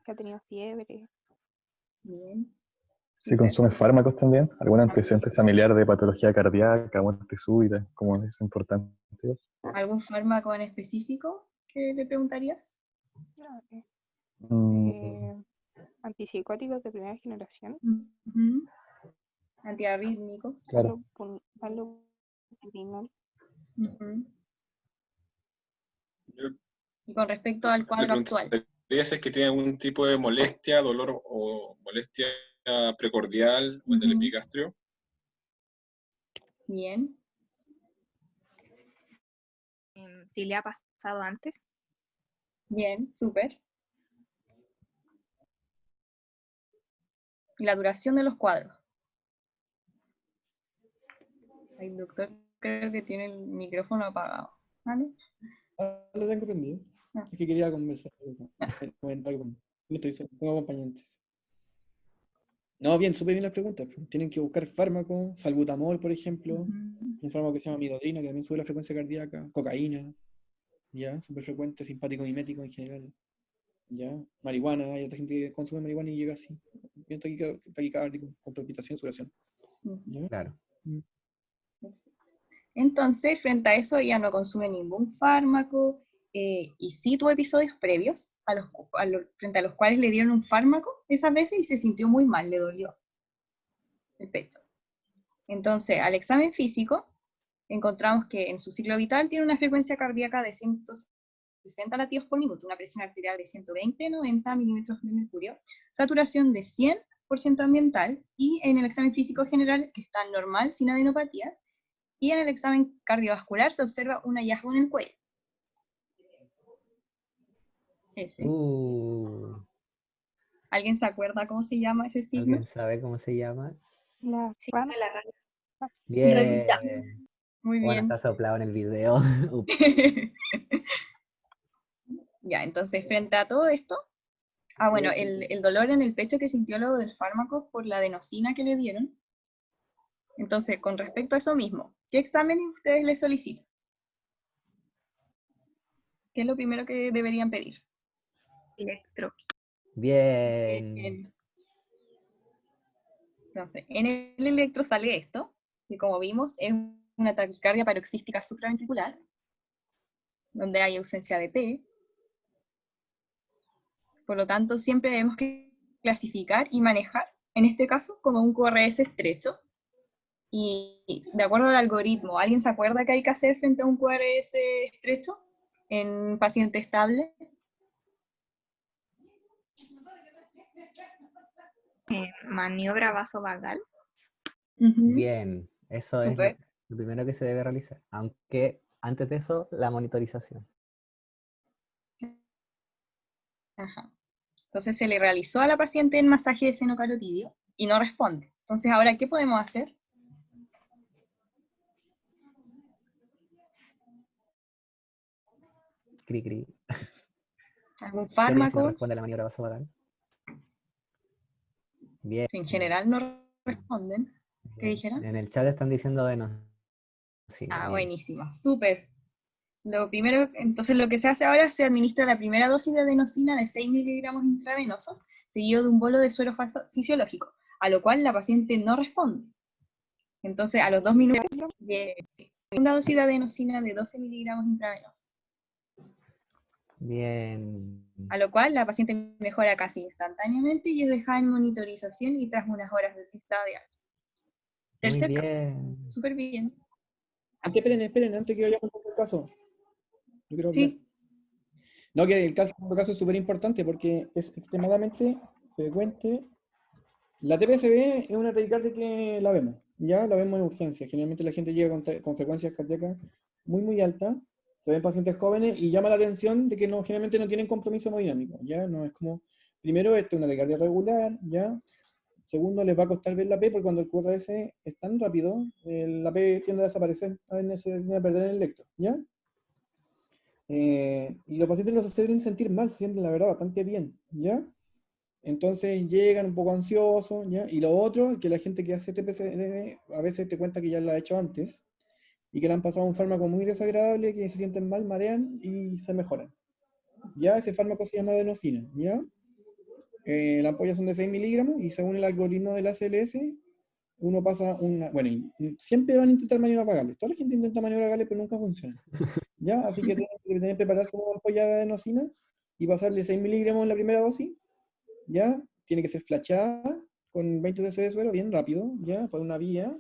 que ha tenido fiebre. Bien. Si consume fármacos también, algún antecedente familiar de patología cardíaca, muerte súbita, como es importante. ¿Algún fármaco en específico que le preguntarías? Mm, Antipsicóticos de primera generación. Ujú. Antiarrítmicos. claro. Allopurinol. Ujú. Yo Y con respecto al le cuadro actual. preguntaría si es que tiene algún tipo de molestia, dolor o molestia precordial o en el Ujú. epigastrio. Bien. Si le ha pasado antes. Bien, súper. Y la duración de los cuadros. El doctor creo que tiene el micrófono apagado. ¿Vale? Lo tengo prendido. Ah, Es que quería conversar. Comentar algo. Tengo acompañantes. No, bien, súper bien las preguntas. Tienen que buscar fármacos, salbutamol, por ejemplo, Ujú. un fármaco que se llama midodrina, que también sube la frecuencia cardíaca, cocaína, ya, súper frecuente, simpático mimético en general, ya, marihuana, hay otra gente que consume marihuana y llega así, bien taquicárdico, con palpitación, sudoración, ya. Claro. Entonces, frente a eso, ella no consume ningún fármaco y sí tuvo episodios previos frente a los cuales le dieron un fármaco esas veces y se sintió muy mal, le dolió el pecho. Entonces, al examen físico, encontramos que en su ciclo vital tiene una frecuencia cardíaca de 160 latidos por minuto, una presión arterial de 120-90 milímetros de mercurio, saturación de 100% ambiental, y en el examen físico general, que está normal, sin adenopatías, y en el examen cardiovascular se observa un hallazgo en el cuello. Ese. ¿Alguien se acuerda cómo se llama ese signo? ¿Alguien sabe cómo se llama? La Sí, rana. la rana. Bien. Muy Bueno, bien. está soplado en el video. Ups. Ya, entonces, frente a todo esto, bueno, el dolor en el pecho que sintió luego del fármaco por la adenosina que le dieron. Entonces, con respecto a eso mismo, ¿qué exámenes ustedes le solicitan? ¿Qué es lo primero que deberían pedir? Electro. Bien. Entonces, en el electro sale esto, que como vimos es una taquicardia paroxística supraventricular, donde hay ausencia de P. Por lo tanto, siempre debemos que clasificar y manejar, en este caso, como un QRS estrecho. Y de acuerdo al algoritmo, ¿alguien se acuerda qué hay que hacer frente a un QRS estrecho en paciente estable? Maniobra vasovagal. Bien. Eso es Súper. lo primero que se debe realizar. Aunque antes de eso, la monitorización. Ajá. Entonces se le realizó a la paciente el masaje de seno carotidio y no responde. Entonces, ahora, ¿qué podemos hacer? Cri, cri. ¿Algún ¿Qué haría si no fármaco? responde a la maniobra vasovagal? Bien. Si en general no responden, ¿qué Bien. dijeron? En el chat están diciendo adenosina. Bien. Buenísimo, súper. Lo primero, entonces lo que se hace ahora, se administra la primera dosis de adenosina de 6 miligramos intravenosos, seguido de un bolo de suero fisiológico, a lo cual la paciente no responde. Entonces, a los 2 minutos, segunda dosis de adenosina de 12 miligramos intravenosos. Bien. A lo cual la paciente mejora casi instantáneamente y es dejada en monitorización y tras unas horas de estado de alta. Muy Tercer caso, bien. súper bien. Esperen, antes que vayamos con el caso. Yo quiero hablar. Sí, No, que el segundo caso es súper importante porque es extremadamente frecuente. La TPFB es una taquicardia que la vemos, ya la vemos en urgencia. Generalmente la gente llega con frecuencias cardíacas muy altas, se ven pacientes jóvenes y llama la atención de que generalmente no tienen compromiso hemodinámico, ya no es como, primero, esto es una taquicardia regular, ya. Segundo, les va a costar ver la P porque cuando el QRS es tan rápido, la P tiende a desaparecer, a perder el electro, ¿ya? Y los pacientes no se suelen sentir mal, se sienten la verdad bastante bien, ¿ya? Entonces llegan un poco ansiosos, ¿ya? Y lo otro, que la gente que hace TPCD a veces te cuenta que ya lo ha hecho antes y que le han pasado un fármaco muy desagradable, que se sienten mal, marean y se mejoran. ¿Ya? Ese fármaco se llama adenosina, ¿ya? Las ampollas son de 6 miligramos y según el algoritmo de la ACLS, uno pasa una... Bueno, y siempre van a intentar maniobras vagales. Toda la gente intenta maniobras vagales, pero nunca funciona. ¿Ya? Así que tienen que tener prepararse una ampolla de adenosina y pasarle 6 miligramos en la primera dosis, ¿ya? Tiene que ser flashada con 20 cc de suero, bien rápido, ¿ya? Por una vía.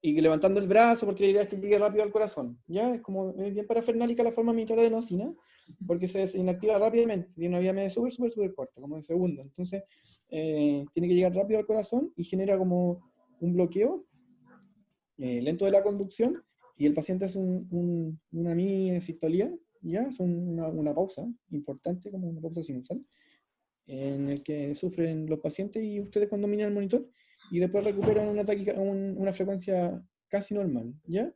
Y que levantando el brazo, porque la idea es que llegue rápido al corazón, ¿ya? Es como, es bien parafernálica la forma militar de adenosina, porque se inactiva rápidamente, tiene una vía media súper corta, como de segundo. Entonces, tiene que llegar rápido al corazón y genera como un bloqueo lento de la conducción, y el paciente hace una mini sistolía, ¿ya? Es una pausa importante, como una pausa sinusal, en el que sufren los pacientes y ustedes cuando miran el monitor, y después recuperan una frecuencia casi normal, ¿ya?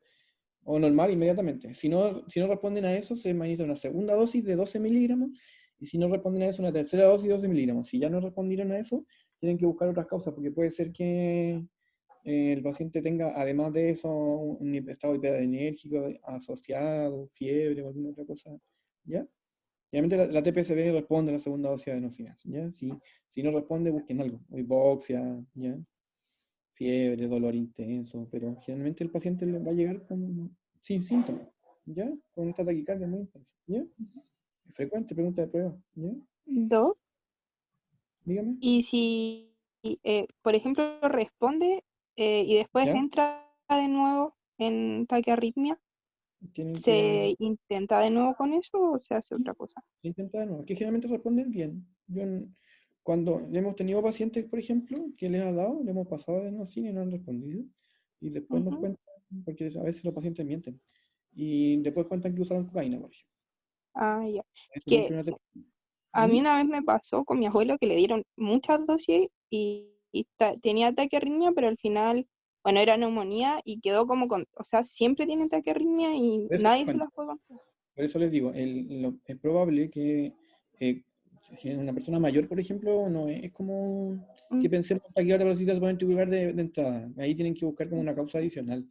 O normal inmediatamente. Si no responden a eso, se administra una segunda dosis de 12 miligramos, y si no responden a eso, una tercera dosis de 12 miligramos. Si ya no respondieron a eso, tienen que buscar otras causas, porque puede ser que el paciente tenga, además de eso, un estado hiperenérgico asociado, fiebre o alguna otra cosa, ¿ya? Generalmente la TPSB responde a la segunda dosis de adenosina, ¿ya? Si no responde, busquen algo, hipoxia, ¿ya? Fiebre, dolor intenso, pero generalmente el paciente le va a llegar sin síntomas, ¿ya? Con esta taquicardia muy intensa, ¿ya? Es frecuente, pregunta de prueba, ¿ya? 2. Dígame, Y si, por ejemplo, responde y después ¿ya? entra de nuevo en taquiarritmia, Tienen que ¿se intenta de nuevo con eso o se hace otra cosa? intentar de nuevo, que generalmente responden bien. Cuando hemos tenido pacientes, por ejemplo, que les ha dado, le hemos pasado de adenosina y no han respondido, y después nos Ujú. cuentan, porque a veces los pacientes mienten, y después cuentan que usaron cocaína, por ejemplo. Ah, ya. Eso Que siempre a mí ¿Mm? una vez me pasó con mi abuelo que le dieron muchas dosis y tenía taquiarritmia, pero al final, bueno, era neumonía y quedó como con, o sea, siempre tiene taquiarritmia y Por eso, nadie se bueno, las puede controlar. por eso les digo, es probable que si es una persona mayor, por ejemplo, no es como Mm, que pensemos que aquí ahora velocidad se pueden lugar de entrada. Ahí tienen que buscar como una causa adicional.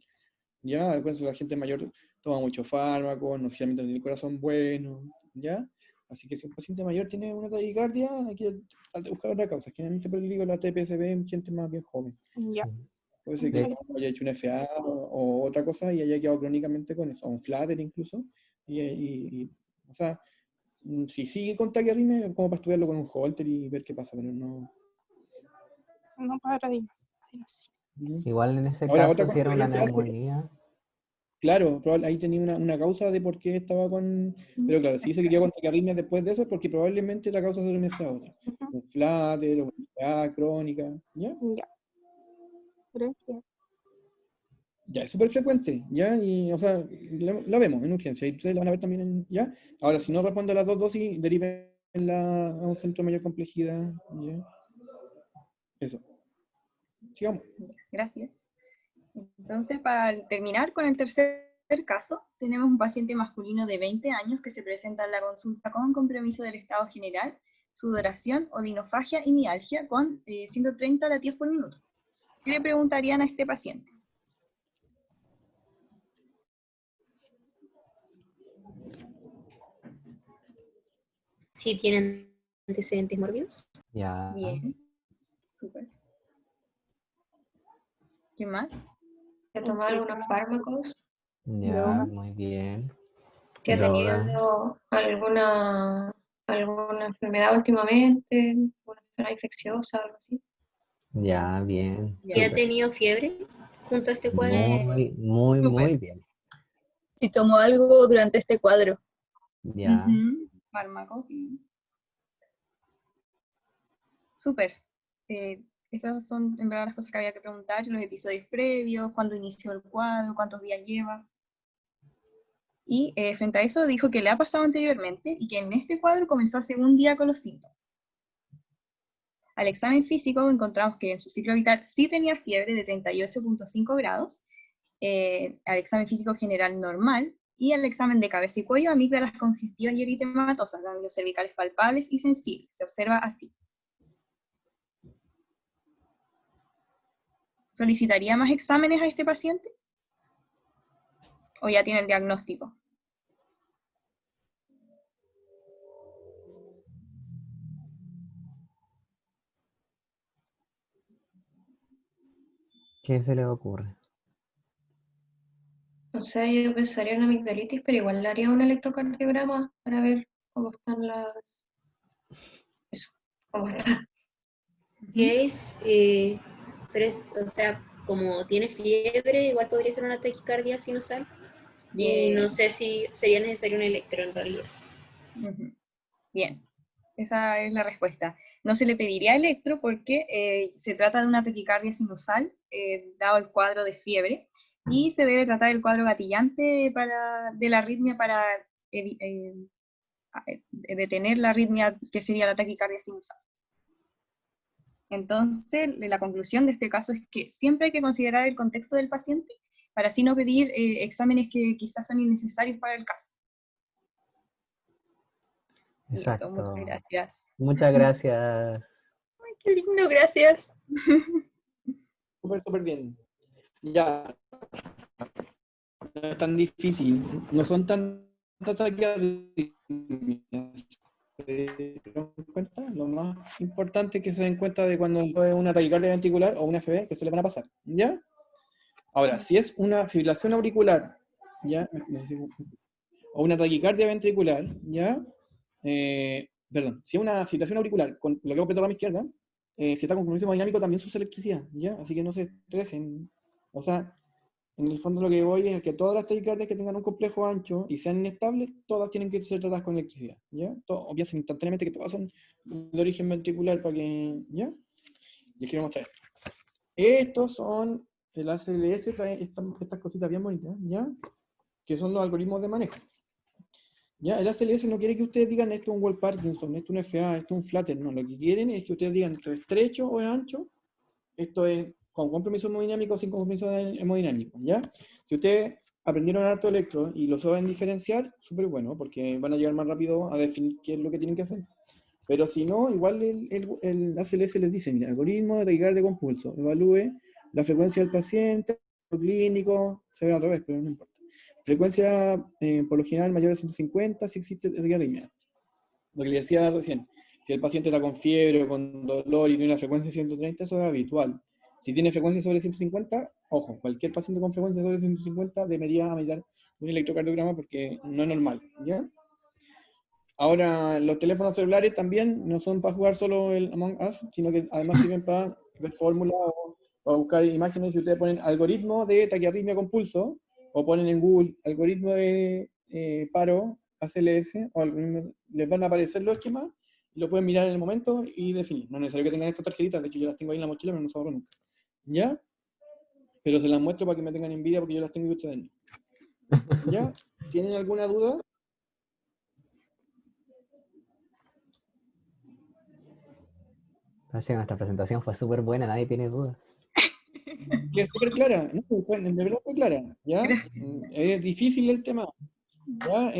Ya, después la gente mayor toma mucho fármaco, no generalmente tiene el corazón bueno, ¿ya? Así que si un paciente mayor tiene una taquicardia, hay que buscar otra causa. Generalmente, por eso digo, la TPSB en gente más bien joven. ya. Sí. Puede ser que De, el trabajo haya hecho un FA o otra cosa y haya quedado crónicamente con eso, o un flatter incluso. O sea, si sigue con taquiarritmia, como para estudiarlo con un Holter y ver qué pasa, pero no. No para dinos. Ujú. igual en ese Ahora, otra caso, si era una consecuencia que hace, neumonía, claro, ahí tenía una causa de por qué estaba con. Pero claro, si dice que quedó con taquiarritmia después de eso, es porque probablemente la causa se sea otra. Ujú. Un flatter, o una FA crónica, ¿ya? Ya, gracias. Ya, es súper frecuente, ¿ya? Y, o sea, la vemos en urgencia, y ustedes la van a ver también, ¿ya? Ahora, si no responde a las dos dosis, derivenla a un centro de mayor complejidad, ¿ya? Eso. Sigamos. Gracias. Entonces, para terminar con el tercer caso, tenemos un paciente masculino de 20 años que se presenta en la consulta con compromiso del estado general, sudoración, odinofagia y mialgia con 130 latidos por minuto. ¿Qué le preguntarían a este paciente? Si tienen antecedentes mórbidos. ya. Bien, súper. ¿Qué más? Que ha tomado algunos fármacos, Ya, Droga. muy bien. que ha Droga. tenido alguna enfermedad últimamente, una enfermedad infecciosa, algo así. Ya, bien. Ya. Que ha Súper. tenido fiebre junto a este cuadro. Muy bien. Si tomó algo durante este cuadro. Ya. Fármacos. Súper. Esas son en verdad las cosas que había que preguntar, los episodios previos, cuándo inició el cuadro, cuántos días lleva. Y frente a eso dijo que le ha pasado anteriormente y que en este cuadro comenzó hace un día con los síntomas. Al examen físico encontramos que en su ciclo vital sí tenía fiebre de 38.5 grados, al examen físico general normal, y al examen de cabeza y cuello, amígdalas congestivas y eritematosas, ganglios cervicales palpables y sensibles. Se observa así. ¿Solicitaría más exámenes a este paciente? ¿O ya tiene el diagnóstico? ¿Qué se le ocurre? O sea, yo pensaría en amigdalitis, pero igual le haría un electrocardiograma para ver cómo están cómo está. Es, pero es, o sea, como tiene fiebre, igual podría ser una taquicardia sinusal. Y Bien. no sé si sería necesario un electro en realidad. Bien, esa es la respuesta. No se le pediría electro porque se trata de una taquicardia sinusal, dado el cuadro de fiebre, y se debe tratar el cuadro gatillante de la arritmia para detener la arritmia que sería la taquicardia sinusal. Entonces, la conclusión de este caso es que siempre hay que considerar el contexto del paciente para así no pedir exámenes que quizás son innecesarios para el caso. Y eso, muchas Exacto. gracias. Muchas gracias. Ay, qué lindo, gracias. Súper bien. Ya, no es tan difícil, no son tantas taquiarritmias. ¿Se dieron cuenta? Lo más importante es que se den cuenta de cuando es una taquicardia ventricular o una FB que se le van a pasar, ¿ya? Ahora, si es una fibrilación auricular, ¿ya? O una taquicardia ventricular, ¿ya? Perdón, si es una fibrilación auricular con bloqueo petróleo a mi izquierda, si está con compromiso hemodinámico también sucede electricidad, ¿ya? Así que no se estresen. O sea, en el fondo lo que voy es que todas las taquicardias que tengan un complejo ancho y sean inestables, todas tienen que ser tratadas con electricidad, ¿ya? O piensen instantáneamente que todas son de origen ventricular para que, ¿ya? Les quiero mostrar esto. Estos son, el ACLS trae estas cositas bien bonitas, ¿ya? Que son los algoritmos de manejo. ¿Ya? El ACLS no quiere que ustedes digan esto es un Wall Parkinson, esto es un FA, esto es un flatter, no, lo que quieren es que ustedes digan esto es estrecho o es ancho, esto es con compromiso hemodinámico o sin compromiso hemodinámico, ¿ya? Si ustedes aprendieron harto electro y lo saben diferenciar, súper bueno, porque van a llegar más rápido a definir qué es lo que tienen que hacer. Pero si no, igual el ACLS les dice, mira, algoritmo de taquicardia con pulso, evalúe la frecuencia del paciente, lo clínico, se ve al revés, pero no importa. Frecuencia, por lo general, mayor de 150 si existe taquiarritmia. Lo que le decía recién, si el paciente está con fiebre o con dolor y tiene una frecuencia de 130, eso es habitual. Si tiene frecuencia sobre 150, ojo, cualquier paciente con frecuencia sobre 150 debería meditar un electrocardiograma porque no es normal, ¿ya? Ahora, los teléfonos celulares también no son para jugar solo el Among Us, sino que además sirven para ver fórmulas o buscar imágenes. Si ustedes ponen algoritmo de taquiarritmia con pulso, o ponen en Google algoritmo de paro, ACLS, les van a aparecer los esquemas, y lo pueden mirar en el momento y definir. No es necesario que tengan estas tarjetitas, de hecho yo las tengo ahí en la mochila, pero no se ahorro nunca. ¿Ya? Pero se las muestro para que me tengan envidia porque yo las tengo y ustedes no. ¿Ya? ¿Tienen alguna duda? Parece que nuestra presentación fue súper buena, nadie tiene dudas. Que es súper clara, ¿no? De verdad fue clara, ¿ya? Gracias. Es difícil el tema, ¿ya?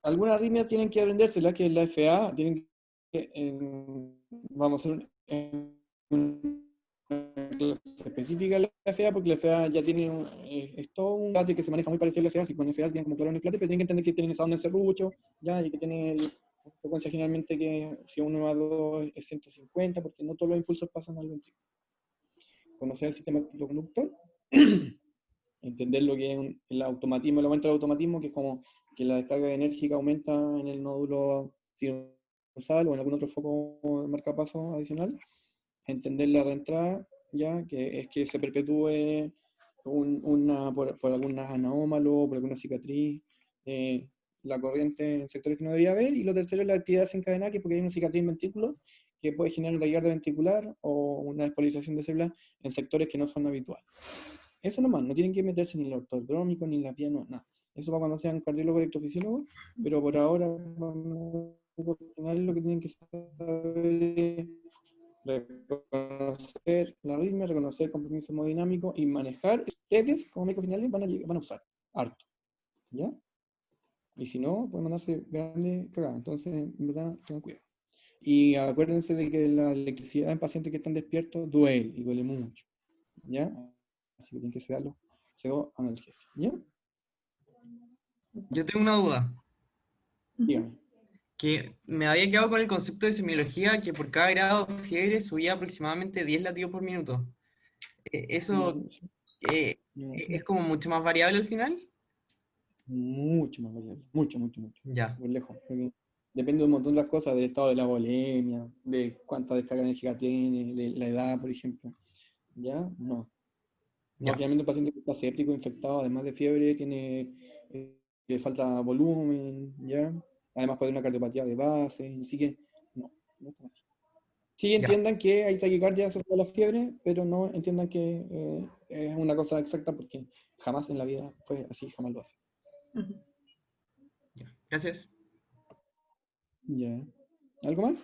Algunas arritmias tienen que aprendérselas, que es la FA, tienen que, vamos a hacer una clase específica de la FA, porque la FA ya tiene es todo un flate que se maneja muy parecido a la FA, si con FA tienen como claro en el flate, pero tienen que entender que tienen esa onda en serrucho, ¿ya? Y que tiene la frecuencia generalmente que si uno va a 2 es 150, porque no todos los impulsos pasan al 20. Conocer el sistema conductor, entender lo que es el automatismo, el aumento del automatismo, que es como que la descarga enérgica aumenta en el nódulo sinusal o en algún otro foco de marcapaso adicional, entender la reentrada, ya, que es que se perpetúe por algún anómalo, por alguna cicatriz, la corriente en sectores que no debería haber, y lo tercero es la actividad desencadenada, que es porque hay una cicatriz en ventrículo que puede generar una taquicardia ventricular o una despolarización de células en sectores que no son habituales. Eso nomás, no tienen que meterse ni en el ortodrómico, ni en la vía, no, nada. Eso va cuando sean cardiólogos electrofisiólogos, pero por ahora lo que tienen que saber es reconocer la arritmia, reconocer el compromiso hemodinámico y manejar. Ustedes, como médicos finales, van a usar harto, ¿ya? Y si no, pueden mandarse grande cagada. Entonces, en verdad, tengan cuidado. Y acuérdense de que la electricidad en pacientes que están despiertos duele, y duele mucho, ¿ya? Así que tienen que sedarlo. Analgesia, ¿ya? Yo tengo una duda, Dígame. que me había quedado con el concepto de semiología que por cada grado de fiebre subía aproximadamente 10 latidos por minuto. ¿Eso es como mucho más variable al final? Mucho más variable, mucho. Ya. Muy lejos. Porque depende de un montón de las cosas, del estado de la volemia, de cuánta descarga enérgica tiene, de la edad, por ejemplo. ¿Ya? No. No, Ya. generalmente un paciente que está séptico, infectado, además de fiebre, tiene le falta volumen, ¿ya? Además puede haber una cardiopatía de base, así que no es tan así. Sí Ya. entiendan que hay taquicardia asociada a la fiebre, pero no entiendan que es una cosa exacta porque jamás en la vida fue así, jamás lo hace. Ya. Gracias. Ya. ¿Algo más?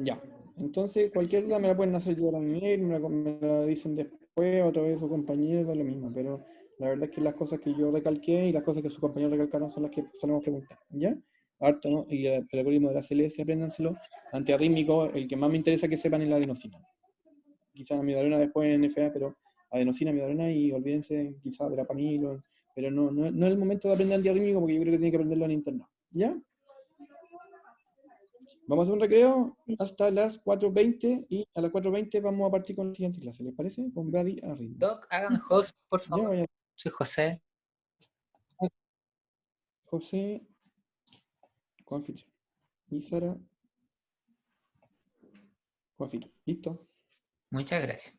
Ya. Entonces, cualquier duda me la pueden hacer llegar a mi mail, me la dicen después, otra vez su compañero, da lo mismo. Pero la verdad es que las cosas que yo recalqué y las cosas que sus compañeros recalcaron son las que solemos preguntar. ¿Ya? Harto, ¿no? Y el algoritmo de la CLS, apréndanselo. Antiarrítmico, el que más me interesa que sepan es la adenosina. Quizás amiodarona después en FA, pero adenosina, amiodarona y olvídense quizás de la pamilo, pero no es el momento de aprender antiarrítmico porque yo creo que tiene que aprenderlo en internet. ¿Ya? Vamos a hacer un recreo hasta las 4:20 y a las 4:20 vamos a partir con la siguiente clase, ¿les parece? Con Brady Arritmia. Doc, hágame host, por Ya, favor. vaya. Soy José. José, Juanfito. Y Sara, Juanfito. ¿Listo? Muchas gracias.